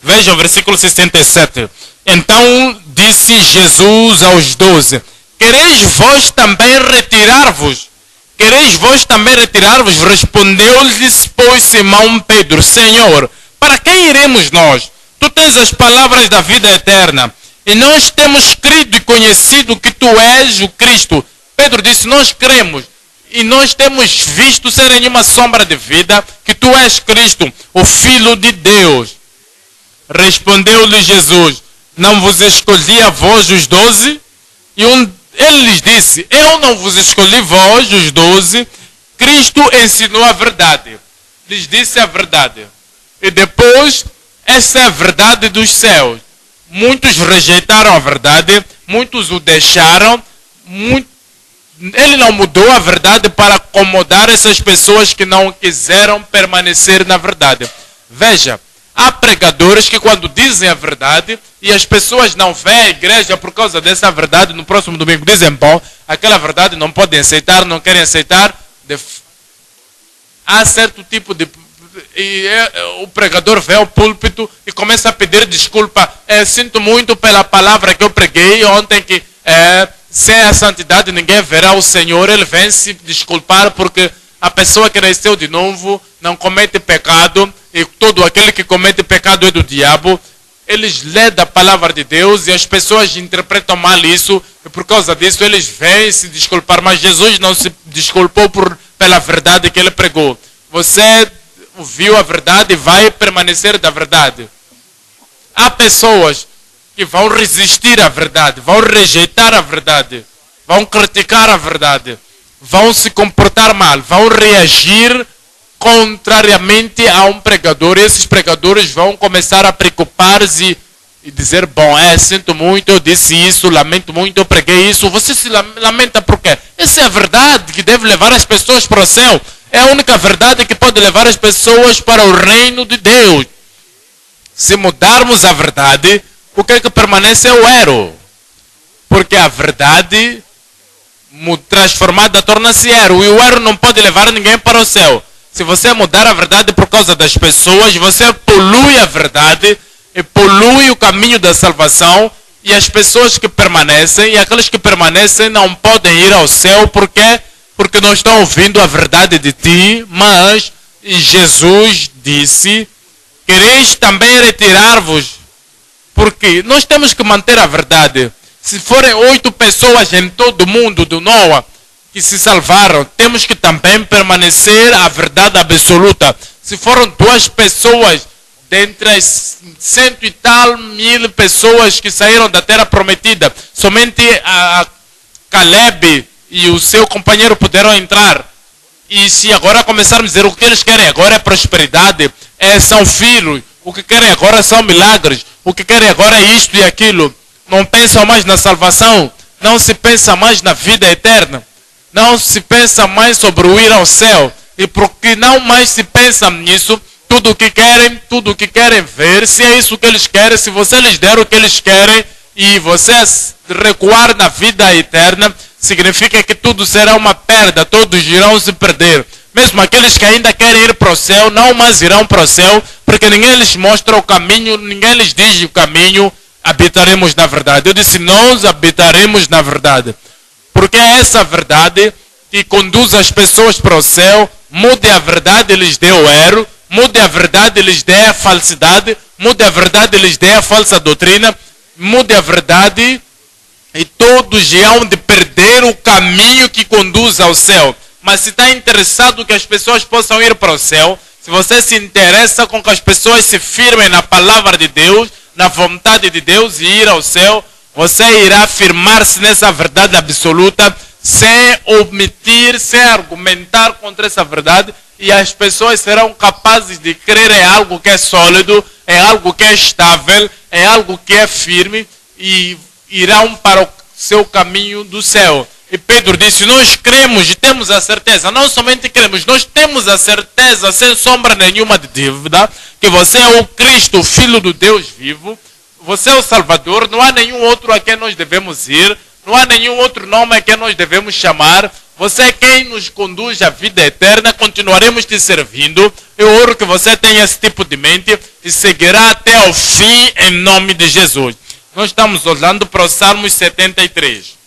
Veja o versículo 67. Então disse Jesus aos 12: quereis vós também retirar-vos? Quereis vós também retirar-vos? Respondeu-lhes, pois, Simão Pedro: Senhor, para quem iremos nós? Tu tens as palavras da vida eterna, e nós temos crido e conhecido que tu és o Cristo. Pedro disse: nós cremos e nós temos visto sem nenhuma sombra de vida que tu és Cristo, o Filho de Deus. Respondeu-lhe Jesus: não vos escolhi a vós os 12? E ele lhes disse: eu não vos escolhi vós os 12. Cristo ensinou a verdade. Lhes disse a verdade. E depois, essa é a verdade dos céus. Muitos rejeitaram a verdade, muitos o deixaram. Ele não mudou a verdade para acomodar essas pessoas que não quiseram permanecer na verdade. Veja, há pregadores que quando dizem a verdade e as pessoas não vêm à igreja por causa dessa verdade, no próximo domingo dizem, bom, aquela verdade não podem aceitar, não querem aceitar. Há certo tipo de... o pregador vem ao púlpito e começa a pedir desculpa. Sinto muito pela palavra que eu preguei ontem, que sem a santidade ninguém verá o Senhor. Ele vem se desculpar porque a pessoa que nasceu de novo não comete pecado, e todo aquele que comete pecado é do diabo. eles lêem da palavra de Deus e as pessoas interpretam mal isso, e por causa disso eles vêm se desculpar, mas Jesus não se desculpou pela verdade que ele pregou. Você ouviu a verdade e vai permanecer da verdade. Há pessoas que vão resistir à verdade, vão rejeitar a verdade, vão criticar a verdade, vão se comportar mal, vão reagir contrariamente a um pregador. E esses pregadores vão começar a preocupar-se e dizer, bom, sinto muito, eu disse isso, lamento muito, eu preguei isso. Você se lamenta por quê? Essa é a verdade que deve levar as pessoas para o céu. É a única verdade que pode levar as pessoas para o reino de Deus. Se mudarmos a verdade, o que é que permanece é o erro. Porque a verdade transformada torna-se erro. E o erro não pode levar ninguém para o céu. Se você mudar a verdade por causa das pessoas, você polui a verdade e polui o caminho da salvação. E as pessoas que permanecem, e aqueles que permanecem não podem ir ao céu. Por quê? Porque não estão ouvindo a verdade de ti. Mas Jesus disse, quereis também retirar-vos. Porque nós temos que manter a verdade. Se forem 8 pessoas em todo o mundo do Noé que se salvaram, temos que também permanecer a verdade absoluta. Se foram 2 pessoas dentre as 100 e tal mil pessoas que saíram da terra prometida, somente a Caleb e o seu companheiro puderam entrar. E se agora começarmos a dizer o que eles querem agora é prosperidade, são filhos, o que querem agora são milagres, o que querem agora é isto e aquilo, não pensam mais na salvação, não se pensa mais na vida eterna, não se pensa mais sobre o ir ao céu. E porque não mais se pensa nisso, tudo o que querem ver, se é isso que eles querem, se você lhes der o que eles querem e você recuar na vida eterna, significa que tudo será uma perda, todos irão se perder. Mesmo aqueles que ainda querem ir para o céu, não mais irão para o céu, porque ninguém lhes mostra o caminho, ninguém lhes diz o caminho. Habitaremos na verdade. Eu disse, nós habitaremos na verdade. Porque é essa verdade que conduz as pessoas para o céu. Mude a verdade, lhes dê o erro. Mude a verdade, lhes dê a falsidade. Mude a verdade, lhes dê a falsa doutrina. Mude a verdade e todos irão de perder o caminho que conduz ao céu. Mas se está interessado que as pessoas possam ir para o céu, se você se interessa com que as pessoas se firmem na palavra de Deus, na vontade de Deus e ir ao céu, você irá firmar-se nessa verdade absoluta, sem omitir, sem argumentar contra essa verdade, e as pessoas serão capazes de crer em algo que é sólido, em algo que é estável, em algo que é firme, e irão para o seu caminho do céu. E Pedro disse, nós cremos e temos a certeza, não somente cremos, nós temos a certeza, sem sombra nenhuma de dúvida, que você é o Cristo, o Filho do Deus vivo, você é o Salvador, não há nenhum outro a quem nós devemos ir, não há nenhum outro nome a quem nós devemos chamar, você é quem nos conduz à vida eterna, continuaremos te servindo. Eu oro que você tenha esse tipo de mente e seguirá até ao fim em nome de Jesus. Nós estamos olhando para o Salmos 73.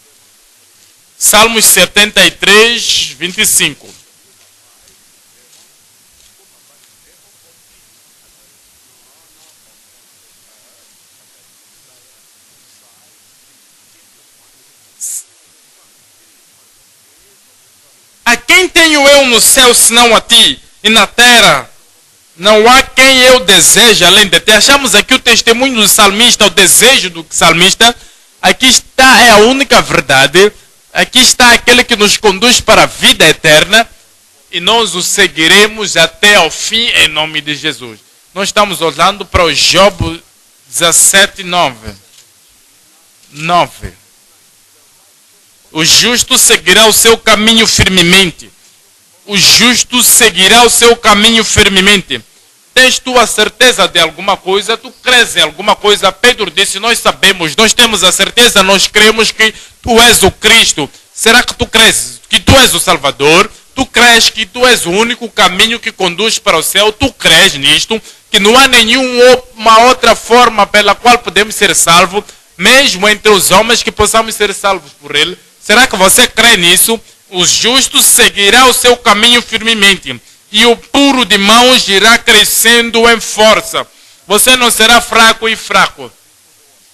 Salmos 73, 25. A quem tenho eu no céu senão a ti? E na terra não há quem eu deseje além de ti. Achamos aqui o testemunho do salmista, o desejo do salmista. Aqui está, é a única verdade. Aqui está aquele que nos conduz para a vida eterna e nós o seguiremos até ao fim em nome de Jesus. Nós estamos olhando para o Job 17, 9. O justo seguirá o seu caminho firmemente. O justo seguirá o seu caminho firmemente. Tens tu a certeza de alguma coisa? Tu crês em alguma coisa? Pedro disse, nós sabemos, nós temos a certeza, nós cremos que tu és o Cristo. Será que tu crês que tu és o Salvador? Tu crês que tu és o único caminho que conduz para o céu? Tu crês nisto? Que não há nenhuma outra forma pela qual podemos ser salvos, mesmo entre os homens que possamos ser salvos por ele? Será que você crê nisso? O justo seguirá o seu caminho firmemente. E o puro de mãos irá crescendo em força. você não será fraco e fraco.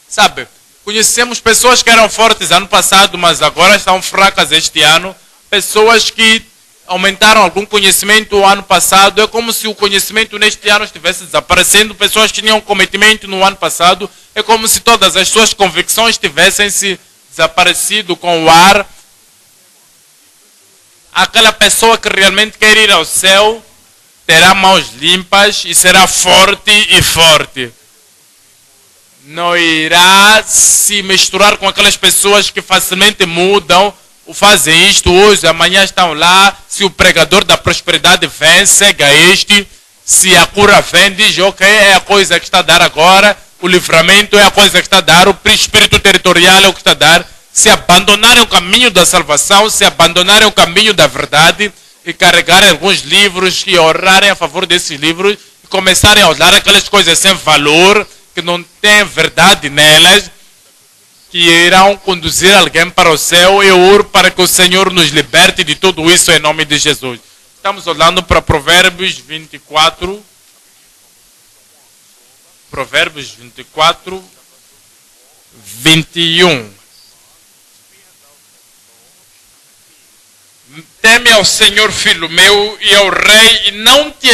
Sabe, conhecemos pessoas que eram fortes ano passado, mas agora estão fracas este ano. Pessoas que aumentaram algum conhecimento o ano passado. É como se o conhecimento neste ano estivesse desaparecendo. Pessoas que tinham cometimento no ano passado. É como se todas as suas convicções tivessem se desaparecido com o ar. Aquela pessoa que realmente quer ir ao céu terá mãos limpas e será forte e forte. Não irá se misturar com aquelas pessoas que facilmente mudam, ou fazem isto hoje, amanhã estão lá. Se o pregador da prosperidade vem, segue a este. Se a cura vem, diz, ok, é a coisa que está a dar agora. O livramento é a coisa que está a dar. O espírito territorial é o que está a dar. Se abandonarem o caminho da salvação, se abandonarem o caminho da verdade e carregarem alguns livros e orarem a favor desses livros e começarem a usar aquelas coisas sem valor, que não tem verdade nelas, que irão conduzir alguém para o céu. Eu oro para que o Senhor nos liberte de tudo isso em nome de Jesus. Estamos olhando para Provérbios 24. Provérbios 24, 21. Teme ao Senhor, filho meu, e ao rei, e não te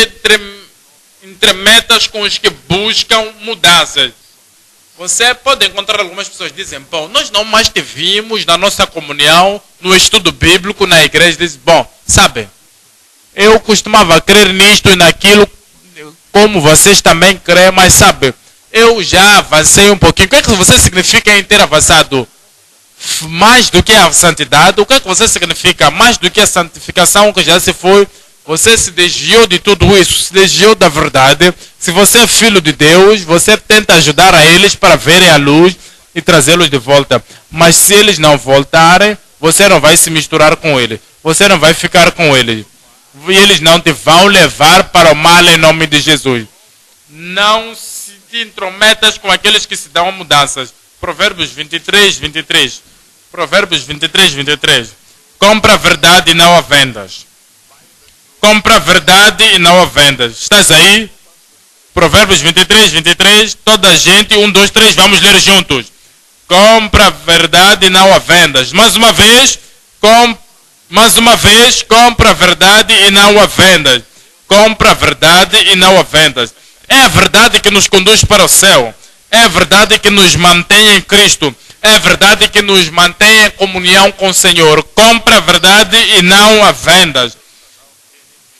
entremetas com os que buscam mudanças. Você pode encontrar algumas pessoas que dizem, bom, nós não mais te vimos na nossa comunhão, no estudo bíblico, na igreja. Dizem, bom, sabe, eu costumava crer nisto e naquilo, como vocês também creem, mas sabe, eu já avancei um pouquinho. O que é que você significa em ter avançado? Mais do que a santidade? O que é que você significa? Mais do que a santificação que já se foi? Você se desviou de tudo isso, se desviou da verdade. Se você é filho de Deus, você tenta ajudar a eles para verem a luz e trazê-los de volta. Mas se eles não voltarem, você não vai se misturar com eles. Você não vai ficar com eles. E eles não te vão levar para o mal em nome de Jesus. Não se te intrometas com aqueles que se dão mudanças. Provérbios 23, 23. Provérbios 23, 23. Compra a verdade e não a vendas. Compra a verdade e não a vendas. Estás aí? Provérbios 23, 23. Toda a gente, 1, 2, 3, vamos ler juntos. Compra a verdade e não a vendas. Mais uma vez, compra a verdade e não a vendas. Compra a verdade e não a vendas. É a verdade que nos conduz para o céu. É a verdade que nos mantém em Cristo. É a verdade que nos mantém em comunhão com o Senhor. Compra a verdade e não a vendas.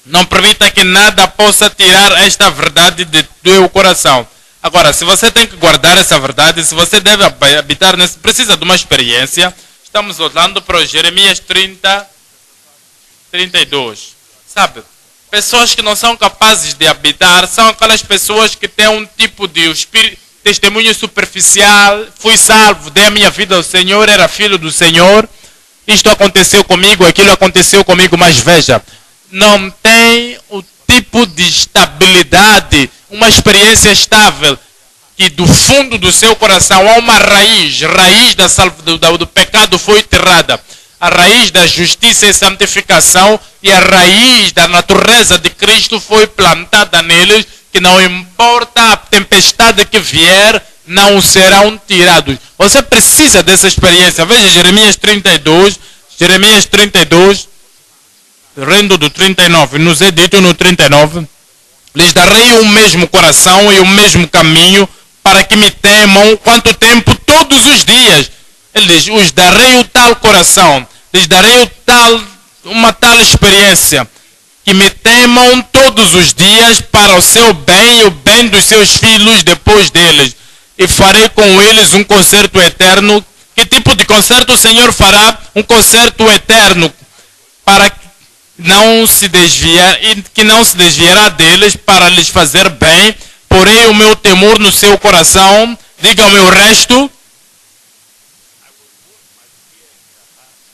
Não permita que nada possa tirar esta verdade do teu coração. Agora, se você tem que guardar essa verdade, se você deve habitar nesse, precisa de uma experiência. Estamos olhando para Jeremias 30, 32. Sabe? Pessoas que não são capazes de habitar são aquelas pessoas que têm um tipo de testemunho superficial. Fui salvo, dei a minha vida ao Senhor, era filho do Senhor. Isto aconteceu comigo, aquilo aconteceu comigo, mas veja, não tem o tipo de estabilidade, uma experiência estável, que do fundo do seu coração há uma raiz do pecado foi enterrada. A raiz da justiça e santificação e a raiz da natureza de Cristo foi plantada neles, que não importa a tempestade que vier, não serão tirados. Você precisa dessa experiência. Veja Jeremias 32, rendo do 39, nos é dito no 39, lhes darei o mesmo coração e o mesmo caminho para que me temam. Quanto tempo? Todos os dias. Ele diz, os darei o tal coração, lhes darei uma tal experiência, que me temam todos os dias para o seu bem e o bem dos seus filhos depois deles. E farei com eles um concerto eterno. Que tipo de concerto o Senhor fará? Um concerto eterno, para que não se desviará deles para lhes fazer bem. Porém o meu temor no seu coração, diga-me o resto.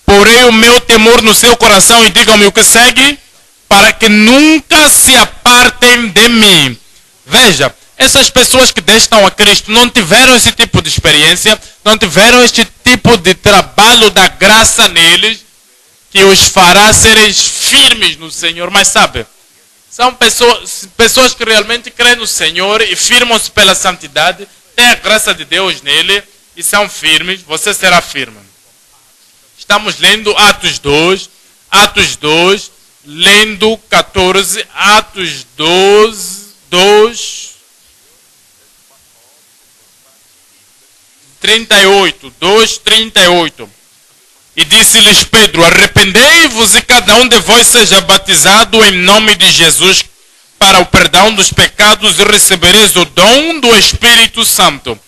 Porém o meu temor no seu coração, e digam-me o que segue, para que nunca se apartem de mim. Veja, essas pessoas que destinam a Cristo não tiveram esse tipo de experiência, não tiveram este tipo de trabalho da graça neles, que os fará serem firmes no Senhor. Mas sabe, São pessoas que realmente creem no Senhor e firmam-se pela santidade, têm a graça de Deus nele e são firmes. Você será firme. Estamos lendo Atos 2, lendo 14, Atos 2, 38. E disse-lhes Pedro, arrependei-vos e cada um de vós seja batizado em nome de Jesus para o perdão dos pecados e recebereis o dom do Espírito Santo.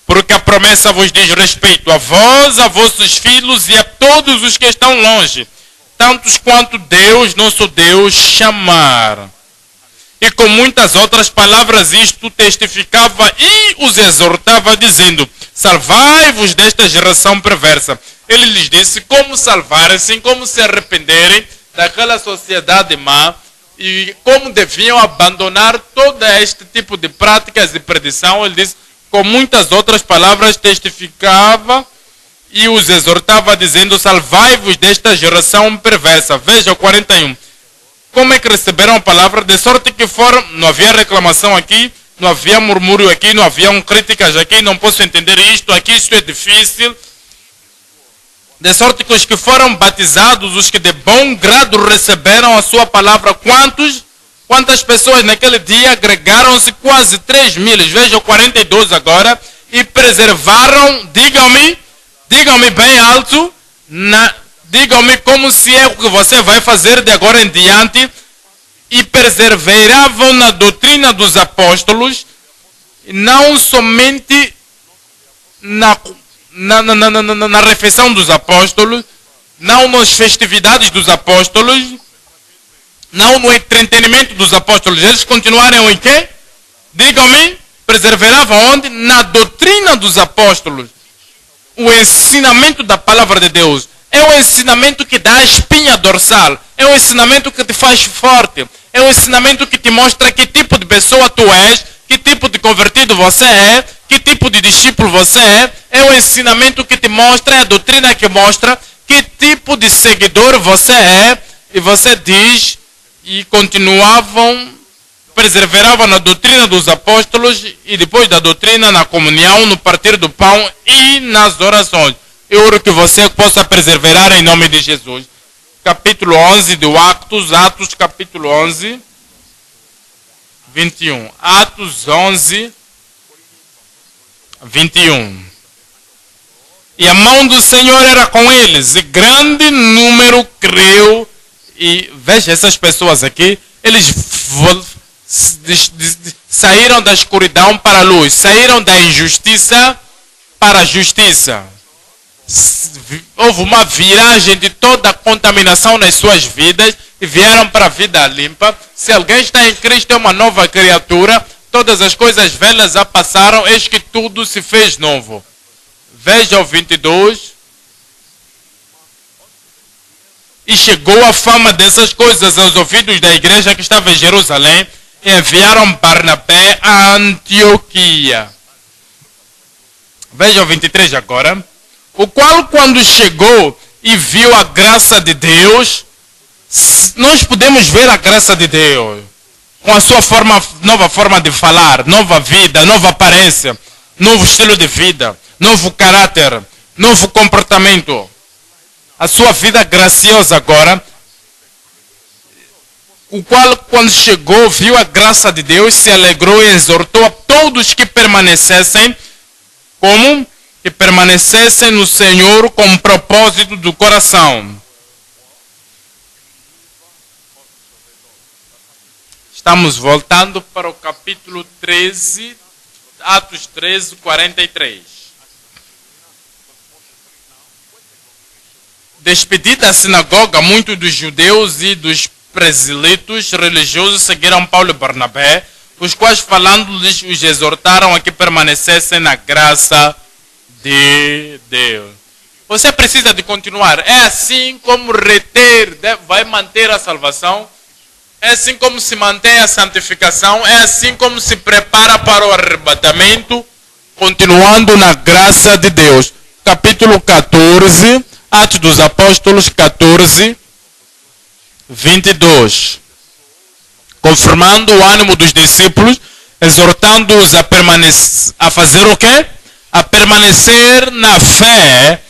Porque a promessa vos diz respeito a vós, a vossos filhos e a todos os que estão longe, tantos quanto Deus, nosso Deus, chamar. E com muitas outras palavras isto testificava e os exortava, dizendo, salvai-vos desta geração perversa. Ele lhes disse como salvarem-se, como se arrependerem daquela sociedade má e como deviam abandonar todo este tipo de práticas de perdição. Ele disse, com muitas outras palavras testificava e os exortava, dizendo, salvai-vos desta geração perversa. Veja o 41. Como é que receberam a palavra? De sorte que foram, não havia reclamação aqui, não havia murmúrio aqui, não haviam críticas aqui, não posso entender isto aqui, isto é difícil. De sorte que os que foram batizados, os que de bom grado receberam a sua palavra, quantas pessoas naquele dia agregaram-se? Quase 3.000. Veja o 42 agora. E preservaram, digam-me bem alto, digam-me como se é o que você vai fazer de agora em diante. E perseveravam na doutrina dos apóstolos, não somente na refeição dos apóstolos, não nas festividades dos apóstolos, não no entretenimento dos apóstolos. Eles continuaram em quê? Digam-me, perseveravam onde? Na doutrina dos apóstolos. O ensinamento da palavra de Deus é o ensinamento que dá a espinha dorsal, é o ensinamento que te faz forte, é o ensinamento que te mostra que tipo de pessoa tu és, que tipo de convertido você é, que tipo de discípulo você é o ensinamento que te mostra, é a doutrina que mostra que tipo de seguidor você é. E você diz, e perseveravam na doutrina dos apóstolos e depois da doutrina na comunhão, no partir do pão e nas orações. Eu oro que você possa perseverar em nome de Jesus. Capítulo 11 do Atos capítulo 11, 21. Atos 11, 21. E a mão do Senhor era com eles, e grande número creu. E veja essas pessoas aqui, eles saíram da escuridão para a luz, saíram da injustiça para a justiça. Houve uma viragem de toda a contaminação nas suas vidas e vieram para a vida limpa. Se alguém está em Cristo, é uma nova criatura. Todas as coisas velhas já passaram, eis que tudo se fez novo. Veja o 22. E chegou a fama dessas coisas aos ouvidos da igreja que estava em Jerusalém, e enviaram Barnabé a Antioquia. Veja o 23 agora. O qual, quando chegou e viu a graça de Deus, nós podemos ver a graça de Deus com a sua nova forma de falar, nova vida, nova aparência, novo estilo de vida, novo caráter, novo comportamento. A sua vida graciosa agora, o qual, quando chegou, viu a graça de Deus, se alegrou e exortou a todos que permanecessem, como? Que permanecessem no Senhor com o propósito do coração. Estamos voltando para o capítulo 13, Atos 13, 43. Despedida a sinagoga, muitos dos judeus e dos presídios religiosos seguiram Paulo e Barnabé, os quais, falando-lhes, os exortaram a que permanecessem na graça de Deus. Você precisa de continuar. É assim como vai manter a salvação. É assim como se mantém a santificação. É assim como se prepara para o arrebatamento, continuando na graça de Deus. Capítulo 14, Atos dos Apóstolos 14, 22. confirmando o ânimo dos discípulos, exortando-os a fazer o quê? A permanecer na fé,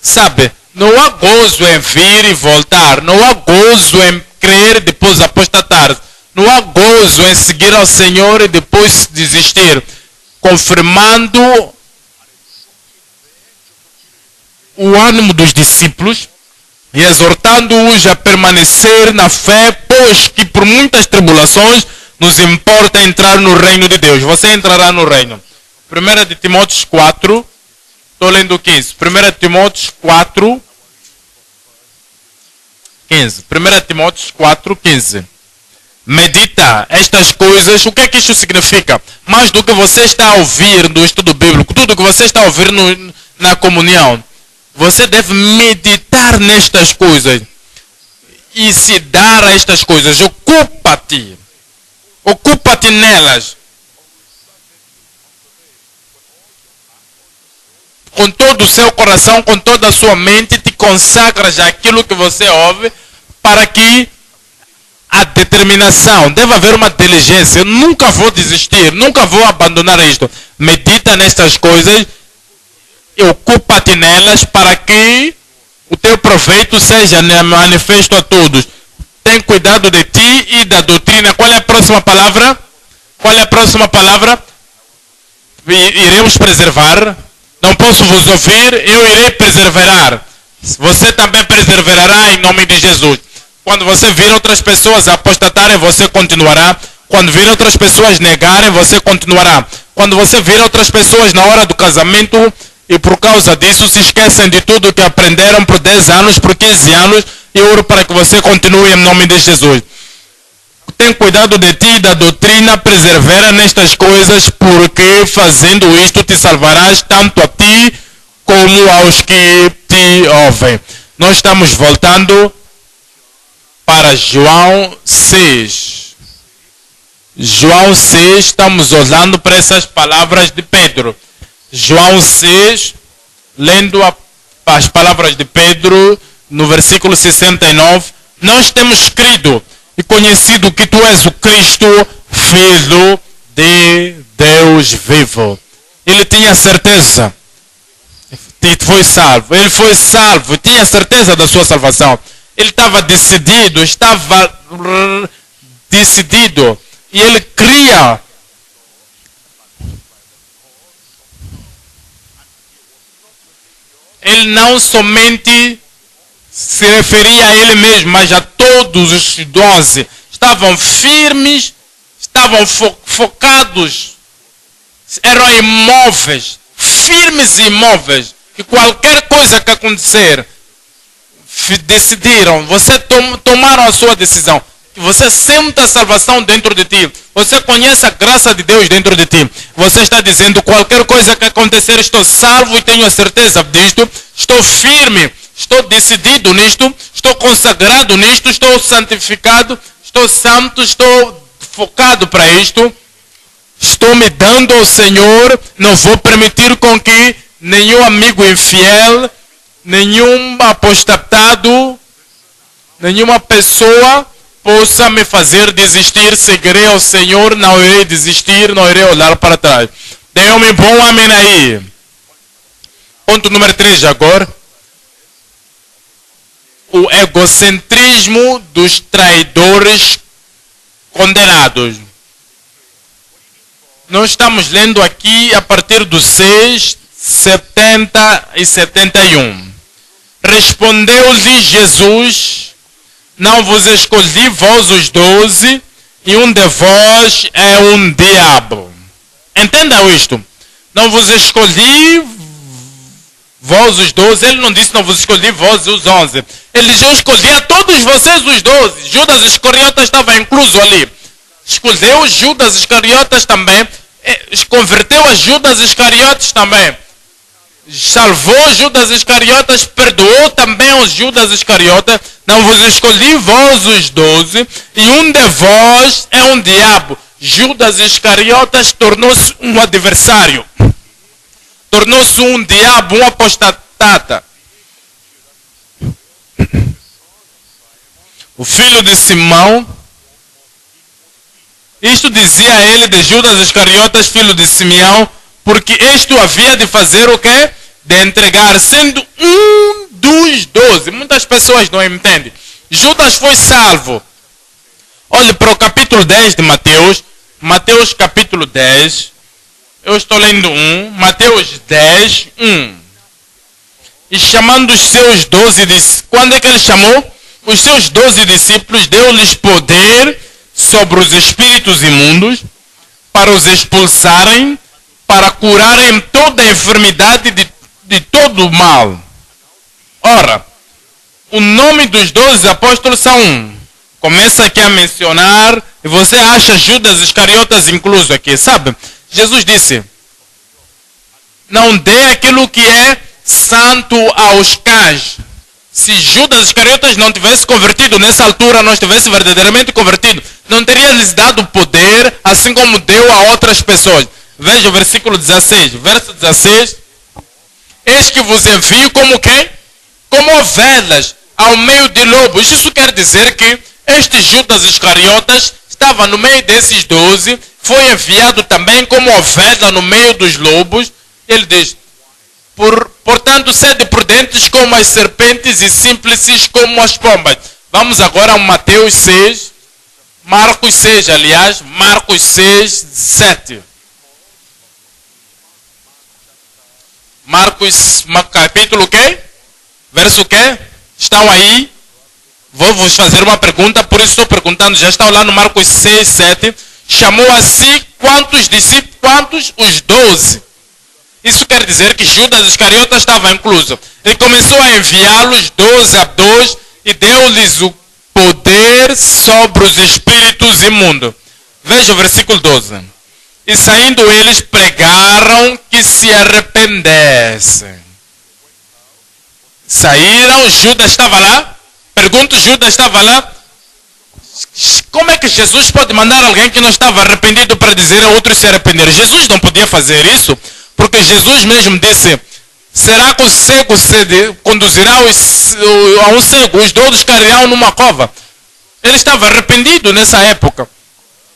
sabe? Não há gozo em vir e voltar, não há gozo em crer e depois apostatar, não há gozo em seguir ao Senhor e depois desistir, confirmando o ânimo dos discípulos e exortando-os a permanecer na fé, pois que por muitas tribulações nos importa entrar no reino de Deus. Você entrará no reino. 1 de Timóteo 4, estou lendo 15. 1 Timóteo 4, 15. 1 Timóteo 4, 15. Medita estas coisas. O que é que isso significa? Mais do que você está a ouvir no estudo bíblico, tudo que você está a ouvir na comunhão, você deve meditar nestas coisas e se dar a estas coisas. Ocupa-te nelas. Com todo o seu coração, com toda a sua mente, te consagras àquilo que você ouve, para que a determinação, deve haver uma diligência. Eu nunca vou desistir, nunca vou abandonar isto. Medita nestas coisas e ocupa-te nelas, para que o teu proveito seja manifesto a todos. Tem cuidado de ti e da doutrina. Qual é a próxima palavra? Iremos preservar. Não posso vos ouvir, eu irei perseverar. Você também perseverará em nome de Jesus. Quando você vir outras pessoas apostatarem, você continuará. Quando vir outras pessoas negarem, você continuará. Quando você vir outras pessoas na hora do casamento e por causa disso se esquecem de tudo que aprenderam por 10 anos, por 15 anos, eu oro para que você continue em nome de Jesus. Tem cuidado de ti e da doutrina, persevera nestas coisas, porque fazendo isto te salvarás tanto a ti como aos que te ouvem. Nós estamos voltando para João 6. João 6, estamos olhando para essas palavras de Pedro. João 6, lendo as palavras de Pedro, no versículo 69, nós temos crido e conhecido que tu és o Cristo, Filho de Deus vivo. Ele tinha certeza e foi salvo. Ele foi salvo, tinha certeza da sua salvação. Ele estava decidido, e ele cria. Ele não somente se referia a ele mesmo, mas a todos os 12. Estavam firmes, estavam focados, eram imóveis, firmes e imóveis. E qualquer coisa que acontecer, decidiram, tomaram a sua decisão. Você sente a salvação dentro de ti. Você conhece a graça de Deus dentro de ti. Você está dizendo, qualquer coisa que acontecer, estou salvo e tenho a certeza disto. Estou firme, estou decidido nisto, estou consagrado nisto, estou santificado, estou santo, estou focado para isto. Estou me dando ao Senhor. Não vou permitir com que nenhum amigo infiel, nenhum apostatado, nenhuma pessoa possa me fazer desistir. Seguirei ao Senhor, não irei desistir, não irei olhar para trás. Dê-me bom amém aí. Ponto número 3 agora. O egocentrismo dos traidores condenados. Nós estamos lendo aqui a partir do 6, 70 e 71. Respondeu-lhe Jesus: não vos escolhi vós os 12, e um de vós é um diabo. Entendam isto. Não vos escolhi vós os 12. Ele não disse não vos escolhi vós os 11. Ele diz, eu escolhi a todos vocês os 12. Judas Iscariotas estava incluso ali. Escolheu Judas Iscariotas também. Converteu a Judas Iscariotas também. Salvou Judas Iscariotas, perdoou também os Judas Iscariotas. Não vos escolhi vós os 12, e um de vós é um diabo. Judas Iscariotas tornou-se um adversário. Tornou-se um diabo, um apostatata. o filho de Simão. Isto dizia ele de Judas Iscariotas, filho de Simeão, porque este havia de fazer o quê? De entregar, sendo um dos 12. Muitas pessoas não entendem. Judas foi salvo. Olhe para o capítulo 10 de Mateus. Mateus capítulo 10. Eu estou lendo 1. Mateus 10, 1. E chamando os seus 12 discípulos. Quando é que ele chamou? Os seus 12 discípulos, deu-lhes poder sobre os espíritos imundos, para os expulsarem, para curarem toda a enfermidade de todo o mal. Ora, o nome dos 12 apóstolos são, começa aqui a mencionar, e você acha Judas Iscariotas incluso aqui, sabe? Jesus disse, não dê aquilo que é santo aos cães. Se Judas Iscariotas não tivesse convertido nessa altura, não estivesse verdadeiramente convertido, não teria lhes dado poder, assim como deu a outras pessoas. Veja o versículo 16. Verso 16. Eis que vos envio como quem? Como ovelhas ao meio de lobos. Isso quer dizer que este Judas Iscariotas estava no meio desses 12, foi enviado também como ovelha no meio dos lobos. Ele diz, portanto, sede prudentes como as serpentes e simples como as pombas. Vamos agora a Mateus 6, Marcos 6, aliás, Marcos 6, 7. Marcos, capítulo quê? Verso quê? Estão aí? Vou vos fazer uma pergunta, por isso estou perguntando, já estão lá no Marcos 6, 7. Chamou a si quantos discípulos? Quantos? Os 12. Isso quer dizer que Judas Iscariotas estava incluso. Ele começou a enviá-los 12 a 2 e deu-lhes o poder sobre os espíritos imundos. Veja o versículo 12. E saindo eles pregaram que se arrependessem. Saíram, Judas estava lá. Pergunto, Judas estava lá. Como é que Jesus pode mandar alguém que não estava arrependido para dizer a outros se arrepender? Jesus não podia fazer isso. Porque Jesus mesmo disse, será que o cego conduzirá a um cego? Os 12 cairão numa cova. Ele estava arrependido nessa época.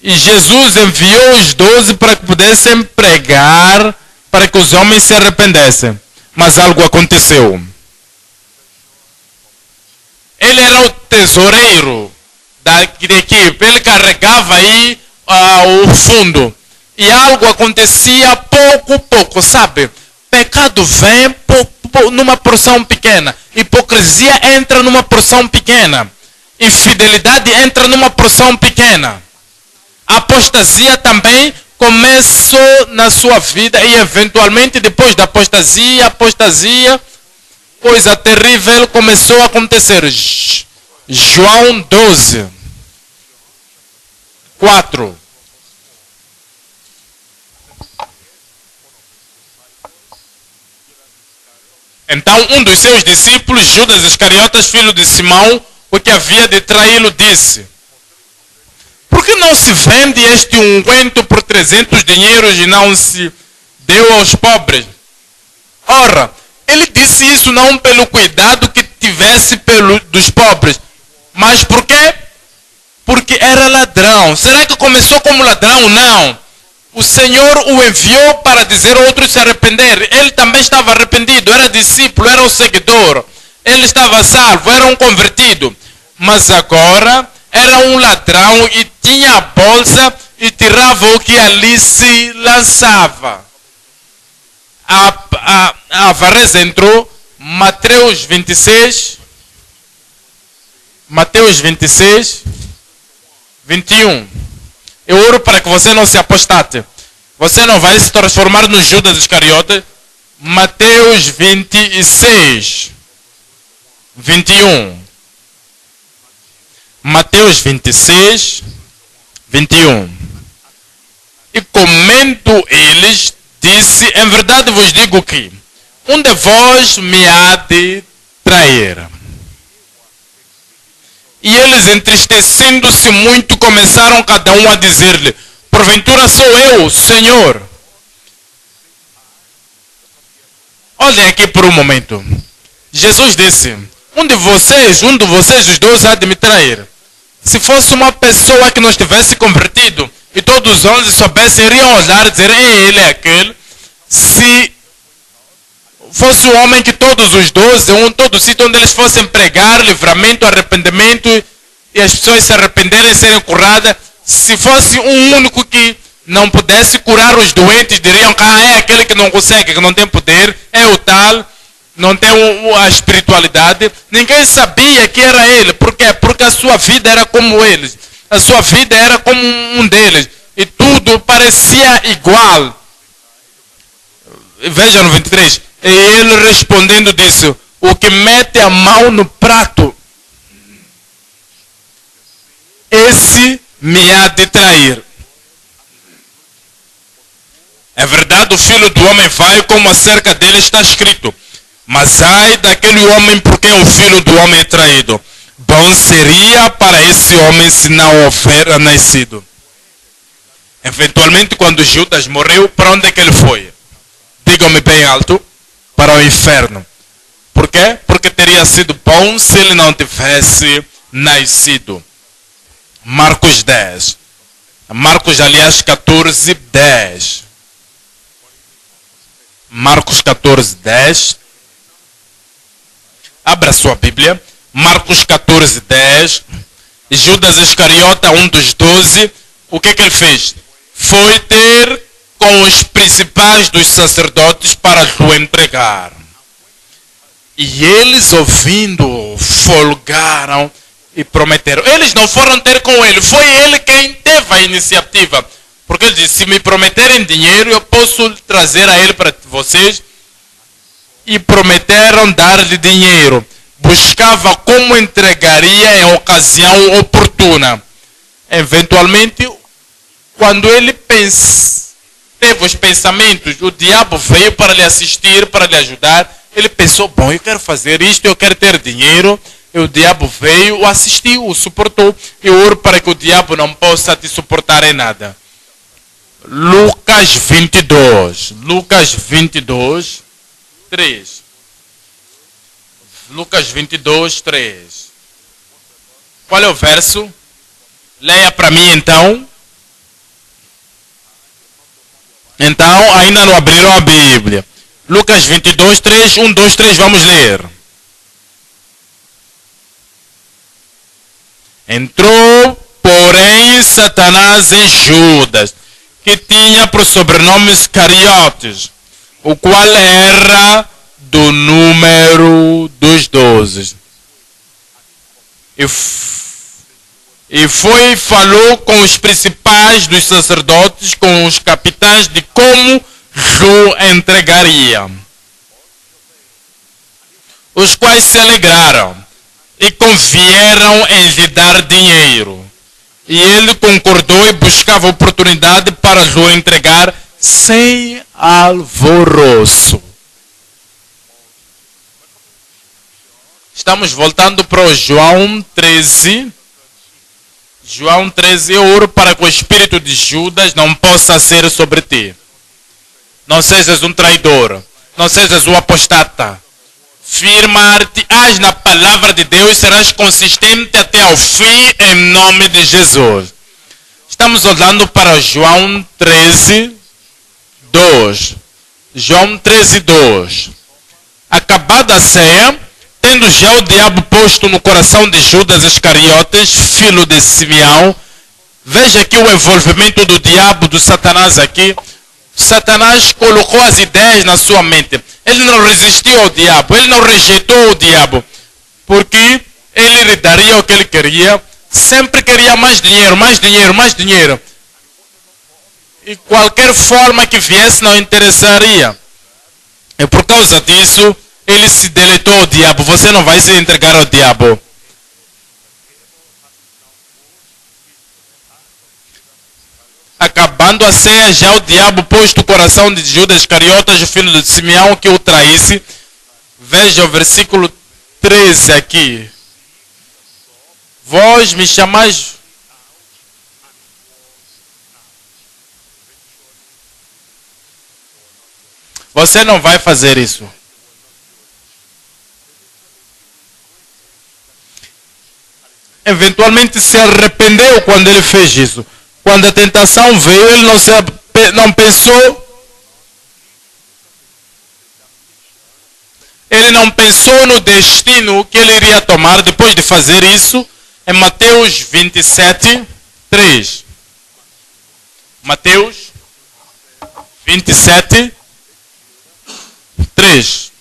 E Jesus enviou os 12 para que pudessem pregar, para que os homens se arrependessem. Mas algo aconteceu. Ele era o tesoureiro da equipe. Ele carregava aí o fundo. E algo acontecia pouco, sabe? Pecado vem numa porção pequena. Hipocrisia entra numa porção pequena. Infidelidade entra numa porção pequena. Apostasia também começou na sua vida e eventualmente depois da apostasia, coisa terrível começou a acontecer. João 12, 4. Então um dos seus discípulos, Judas Iscariotas, filho de Simão, o que havia de traí-lo, disse, por que não se vende este unguento por 300 dinheiros e não se deu aos pobres? Ora, ele disse isso não pelo cuidado que tivesse dos pobres, mas por quê? Porque era ladrão. Será que começou como ladrão? Não. O Senhor o enviou para dizer a outros se arrepender. Ele também estava arrependido, era discípulo, era um seguidor. Ele estava salvo, era um convertido. Mas agora era um ladrão e tinha a bolsa e tirava o que ali se lançava. A avareza entrou. Mateus 26, 21. Eu oro para que você não se apostate. Você não vai se transformar no Judas Iscariote. Mateus 26, 21. Mateus 26, 21. E comendo eles, disse, em verdade vos digo que um de vós me há de trair. E eles, entristecendo-se muito, começaram cada um a dizer-lhe, porventura sou eu, Senhor. Olhem aqui por um momento. Jesus disse, um de vocês, os dois, há de me trair. Se fosse uma pessoa que não estivesse convertido e todos os 11 soubessem, iriam olhar e dizer, ele é aquele. Se fosse um homem que todos os 12, todo sítio onde eles fossem pregar livramento, arrependimento e as pessoas se arrependerem, serem curadas, se fosse um único que não pudesse curar os doentes, diriam que é aquele que não consegue, que não tem poder, é o tal, não tem a espiritualidade. Ninguém sabia que era ele. Por quê? Porque a sua vida era como eles. A sua vida era como um deles. E tudo parecia igual. Veja no 23. E ele respondendo disse, o que mete a mão no prato, esse me há de trair. É verdade, o Filho do Homem vai como acerca dele está escrito. Mas ai daquele homem por quem o Filho do Homem é traído. Bom seria para esse homem se não houver nascido. Eventualmente, quando Judas morreu, para onde é que ele foi? Digam-me bem alto. Para o inferno. Por quê? Porque teria sido bom se ele não tivesse nascido. Marcos 10. Marcos, aliás, 14, 10. Marcos 14, 10. Abra sua Bíblia. Marcos 14, 10. Judas Iscariota, um dos 12. O que ele fez? Foi ter com os principais dos sacerdotes para o entregar. E eles, ouvindo, folgaram e prometeram. Eles não foram ter com ele. Foi ele quem teve a iniciativa. Porque ele disse, se me prometerem dinheiro, eu posso trazer a ele para vocês. E prometeram dar-lhe dinheiro. Buscava como entregaria em ocasião oportuna. Eventualmente, quando ele teve os pensamentos, o diabo veio para lhe assistir, para lhe ajudar. Ele pensou, bom, eu quero fazer isto, eu quero ter dinheiro. E o diabo veio, o assistiu, o suportou. Eu oro para que o diabo não possa te suportar em nada. Lucas 22. Lucas 22, 3. Lucas 22, 3. Qual é o verso? Leia para mim então. Então, ainda não abriram a Bíblia. Lucas 22, 3. 1, 2, 3, vamos ler. Entrou, porém, Satanás em Judas, que tinha por sobrenome Iscariotes, o qual era do número dos 12. E foi e falou com os principais dos sacerdotes, com os capitães, de como o entregaria. Os quais se alegraram e convieram em lhe dar dinheiro. E ele concordou e buscava oportunidade para o entregar sem alvoroço. Estamos voltando para o João 13. João 13, eu oro para que o espírito de Judas não possa ser sobre ti. Não sejas um traidor. Não sejas um apostata. Firmar-te-ás na palavra de Deus, serás consistente até ao fim, em nome de Jesus. Estamos olhando para João 13, 2. João 13, 2. Acabada a ceia, tendo já o diabo posto no coração de Judas Iscariotes, filho de Simeão, veja aqui o envolvimento do diabo, do Satanás aqui. Satanás colocou as ideias na sua mente. Ele não resistiu ao diabo, ele não rejeitou o diabo, porque ele lhe daria o que ele queria. Sempre queria mais dinheiro, mais dinheiro, mais dinheiro. E qualquer forma que viesse não interessaria. E por causa disso, ele se deletou ao diabo. Você não vai se entregar ao diabo. Acabando a ceia, já o diabo pôs no coração de Judas Iscariotes, o filho de Simeão, que o traísse. Veja o versículo 13 aqui. Vós me chamais... Você não vai fazer isso. eventualmente se arrependeu quando ele fez isso. Quando a tentação veio, ele não pensou. Ele não pensou no destino que ele iria tomar depois de fazer isso. Em Mateus 27, 3. Mateus 27, 3.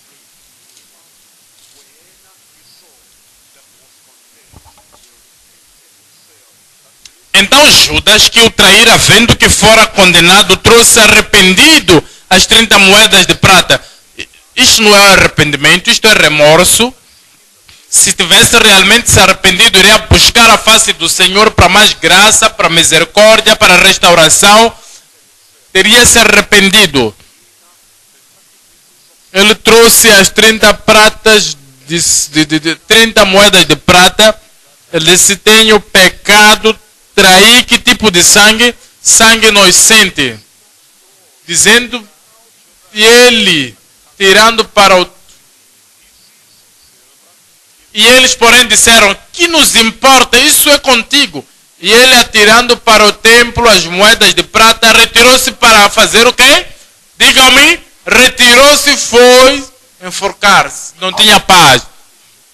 Então Judas, que o traíra, vendo que fora condenado, trouxe arrependido as 30 moedas de prata. Isto não é arrependimento, isto é remorso. Se tivesse realmente se arrependido, iria buscar a face do Senhor para mais graça, para misericórdia, para restauração. Teria se arrependido. Ele trouxe as 30 pratas, 30 moedas de prata. Ele disse: tenho pecado, traí. Que tipo de sangue? Sangue inocente. Dizendo, e ele, tirando para o... E eles, porém, disseram: que nos importa? Isso é contigo. E ele, atirando para o templo as moedas de prata, retirou-se para fazer o quê? Digam-me. Retirou-se e foi enforcar-se. Não tinha paz.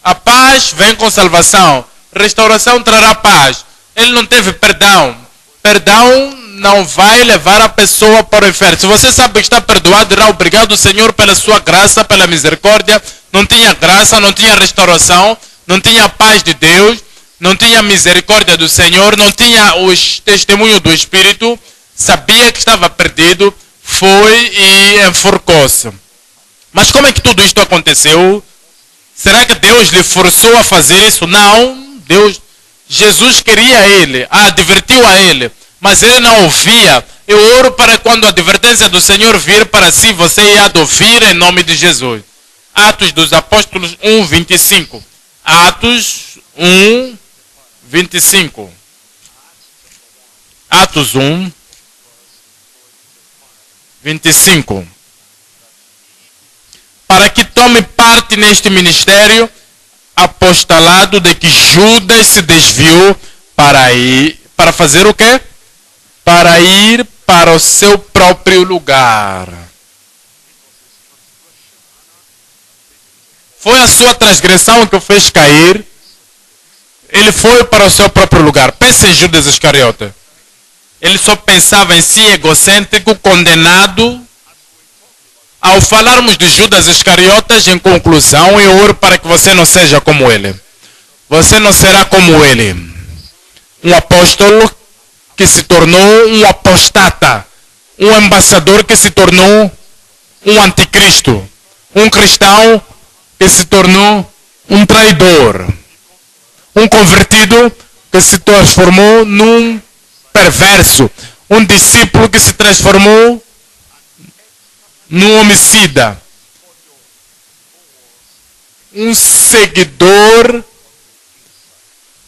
A paz vem com salvação. Restauração trará paz. Ele não teve perdão. Perdão não vai levar a pessoa para o inferno. Se você sabe que está perdoado, dirá: obrigado, Senhor, pela sua graça, pela misericórdia. Não tinha graça, não tinha restauração, não tinha paz de Deus, não tinha misericórdia do Senhor, não tinha os testemunhos do Espírito, sabia que estava perdido, foi e enforcou-se. Mas como é que tudo isto aconteceu? Será que Deus lhe forçou a fazer isso? Não, Jesus queria ele, advertiu a ele, mas ele não ouvia. Eu oro para quando a advertência do Senhor vir para si, você ia ouvir em nome de Jesus. Atos dos Apóstolos 1, 25. Atos 1, 25. Atos 1, 25. Para que tome parte neste ministério apostolado de que Judas se desviou para fazer o quê? Para ir para o seu próprio lugar. Foi a sua transgressão que o fez cair. Ele foi para o seu próprio lugar. Pense em Judas Iscariote. Ele só pensava em si, egocêntrico, condenado. Ao falarmos de Judas Iscariotes, em conclusão, eu oro para que você não seja como ele. Você não será como ele. Um apóstolo que se tornou um apostata. Um embaixador que se tornou um anticristo. Um cristão que se tornou um traidor. Um convertido que se transformou num perverso. Um discípulo que se transformou num homicida. Um seguidor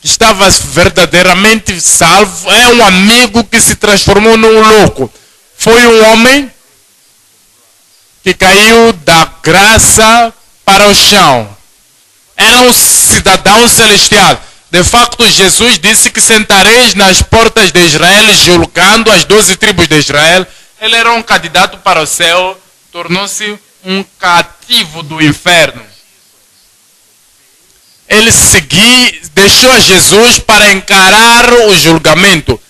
que estava verdadeiramente salvo. É um amigo que se transformou num louco. Foi um homem que caiu da graça para o chão. Era um cidadão celestial. De facto, Jesus disse que sentareis nas portas de Israel, julgando as 12 tribos de Israel. Ele era um candidato para o céu, tornou-se um cativo do inferno. Ele deixou a Jesus para encarar o julgamento.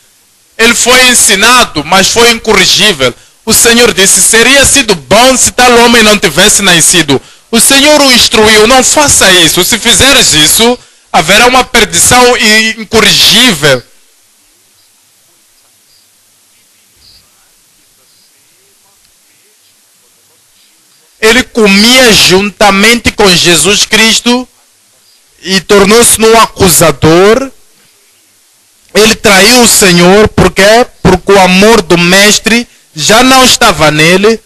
Ele foi ensinado, mas foi incorrigível. O Senhor disse: seria sido bom se tal homem não tivesse nascido. O Senhor o instruiu: não faça isso. Se fizeres isso, haverá uma perdição incorrigível. Ele comia juntamente com Jesus Cristo e tornou-se um acusador. Ele traiu o Senhor, porque o amor do mestre já não estava nele,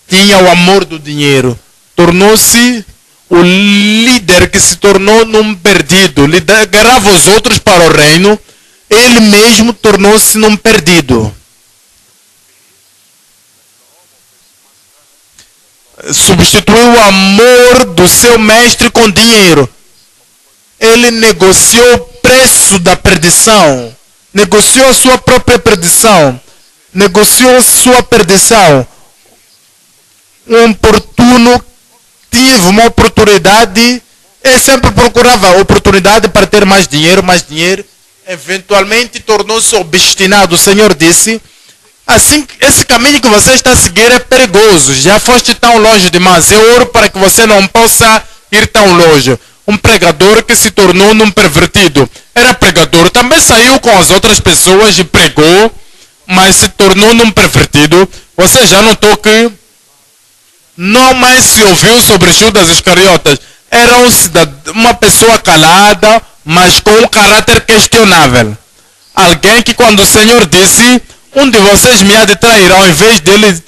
tinha o amor do dinheiro. Tornou-se o líder que se tornou num perdido, liderava os outros para o reino, ele mesmo tornou-se num perdido. Substituiu o amor do seu mestre com dinheiro. Ele negociou o preço preço da perdição, negociou a sua própria perdição, negociou sua perdição. Um oportuno tive uma oportunidade, ele sempre procurava oportunidade para ter mais dinheiro, eventualmente tornou-se obstinado. O Senhor disse, assim, esse caminho que você está a seguir é perigoso, já foste tão longe demais, eu oro para que você não possa ir tão longe. Um pregador que se tornou num pervertido, era pregador, também saiu com as outras pessoas e pregou, mas se tornou num pervertido. Você já notou que não mais se ouviu sobre Judas Iscariotas. Era uma pessoa calada, mas com um caráter questionável. Alguém que quando o Senhor disse, um de vocês me há de trair, ao invés dele,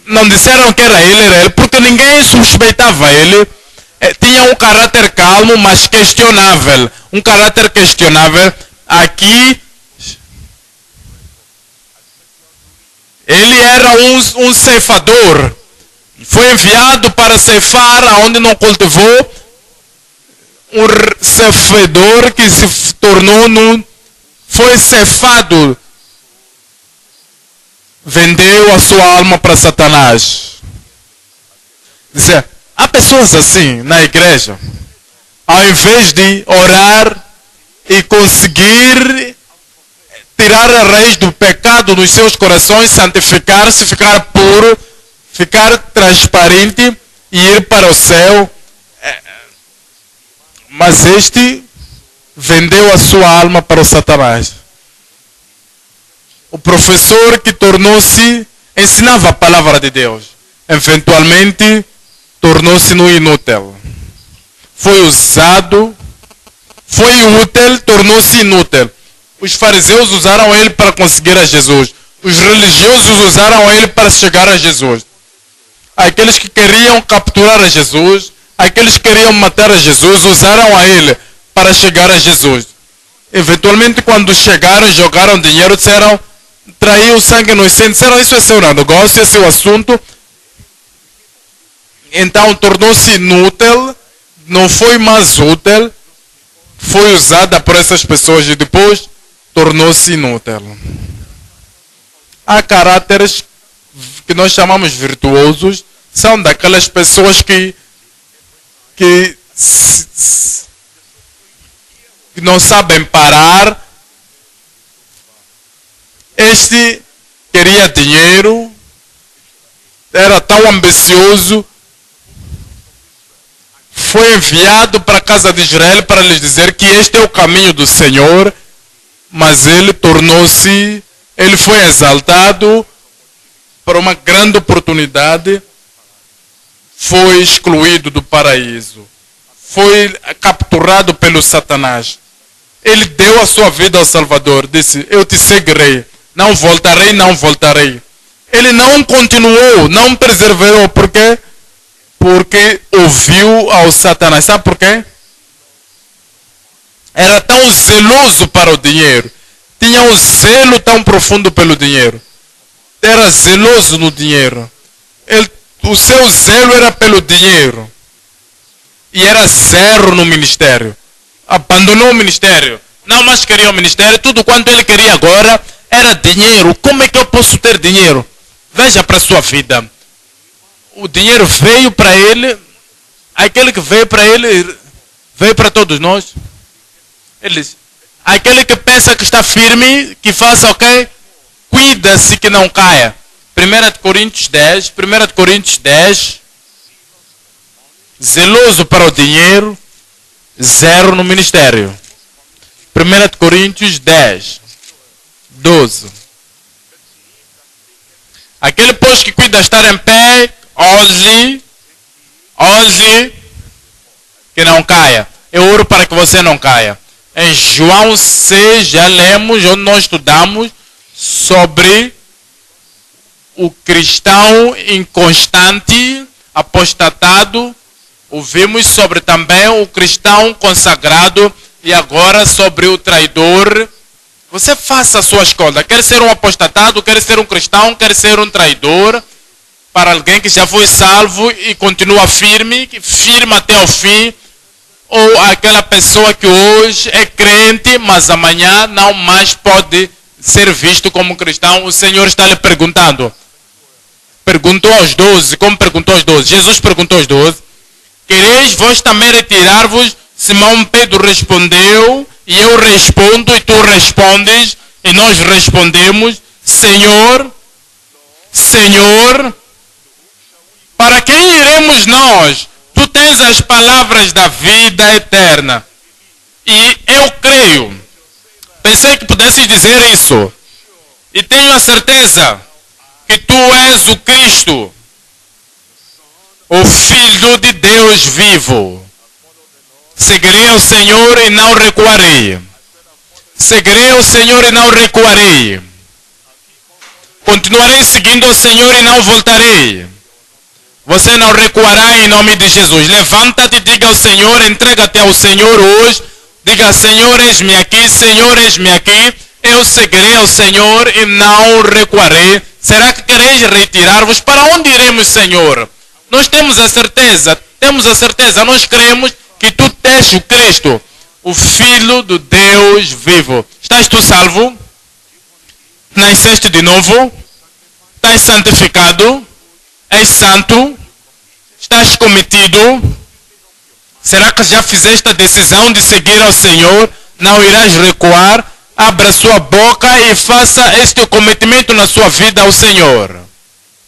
não disseram que era ele, porque ninguém suspeitava ele. Tinha um caráter calmo, mas questionável. Um caráter questionável. Aqui, ele era um ceifador. Foi enviado para ceifar aonde não cultivou. Um ceifador que se tornou foi ceifado. Vendeu a sua alma para Satanás. Dizer, há pessoas assim na igreja, ao invés de orar e conseguir tirar a raiz do pecado nos seus corações, santificar-se, ficar puro, ficar transparente e ir para o céu. Mas este vendeu a sua alma para o Satanás. O professor que tornou-se, ensinava a palavra de Deus, eventualmente tornou-se no inútil. Foi usado, foi útil, tornou-se inútil. Os fariseus usaram ele para conseguir a Jesus. Os religiosos usaram ele para chegar a Jesus. Aqueles que queriam capturar a Jesus, aqueles que queriam matar a Jesus, usaram a ele para chegar a Jesus. Eventualmente, quando chegaram, jogaram dinheiro, disseram, traiu sangue inocente, disseram, isso é seu negócio, esse é o assunto. Então tornou-se inútil, não foi mais útil, foi usada por essas pessoas e depois tornou-se inútil. Há caráteres que nós chamamos virtuosos, são daquelas pessoas que não sabem parar. Este queria dinheiro, era tão ambicioso, foi enviado para a casa de Israel para lhes dizer que este é o caminho do Senhor, mas ele foi exaltado para uma grande oportunidade, foi excluído do paraíso, foi capturado pelo Satanás. Ele deu a sua vida ao Salvador, disse, eu te seguirei, não voltarei, não voltarei. Ele não continuou, não perseverou, por quê? Porque ouviu ao Satanás. Sabe por quê? Era tão zeloso para o dinheiro. Tinha um zelo tão profundo pelo dinheiro. Era zeloso no dinheiro. O seu zelo era pelo dinheiro. E era zero no ministério. Abandonou o ministério. Não mais queria o ministério. Tudo quanto ele queria agora era dinheiro. Como é que eu posso ter dinheiro? Veja para a sua vida. O dinheiro veio para ele, aquele que veio para ele, veio para todos nós. Ele diz, aquele que pensa que está firme, que faça o quê? Cuida-se que não caia. 1 Coríntios 10, zeloso para o dinheiro, zero no ministério. 1 Coríntios 10, 12. Aquele, pois, que cuida estar em pé, onze, que não caia. Eu oro para que você não caia. Em João 6, já lemos, onde nós estudamos sobre o cristão inconstante, apostatado. Ouvimos sobre também o cristão consagrado e agora sobre o traidor. Você faça a sua escolha. Quer ser um apostatado, quer ser um cristão, quer ser um traidor. Para alguém que já foi salvo e continua firme, firme até o fim, Ou aquela pessoa que hoje é crente, mas amanhã não mais pode ser visto como cristão? O Senhor está lhe perguntando. Perguntou aos 12, como perguntou aos 12? Jesus perguntou aos 12: quereis vós também retirar-vos? Simão Pedro respondeu, e eu respondo, e tu respondes, e nós respondemos: Senhor, Senhor, para quem iremos nós? Tu tens as palavras da vida eterna. E eu creio. Pensei que pudesses dizer isso. E tenho a certeza que tu és o Cristo, o Filho de Deus vivo. Seguirei ao Senhor e não recuarei. Seguirei ao Senhor e não recuarei. Continuarei seguindo ao Senhor e não voltarei. Você não recuará em nome de Jesus. Levanta-te e diga ao Senhor, entrega-te ao Senhor hoje. Diga: Senhor, eis-me aqui, Senhor, eis-me aqui. Eu seguirei ao Senhor e não recuarei. Será que quereis retirar-vos? Para onde iremos, Senhor? Nós temos a certeza, nós cremos que tu és o Cristo, o Filho do Deus vivo. Estás tu salvo? Nasceste de novo? Estás santificado? És santo? Estás cometido? Será que já fizeste a decisão de seguir ao Senhor? Não irás recuar? Abra sua boca e faça este cometimento na sua vida ao Senhor.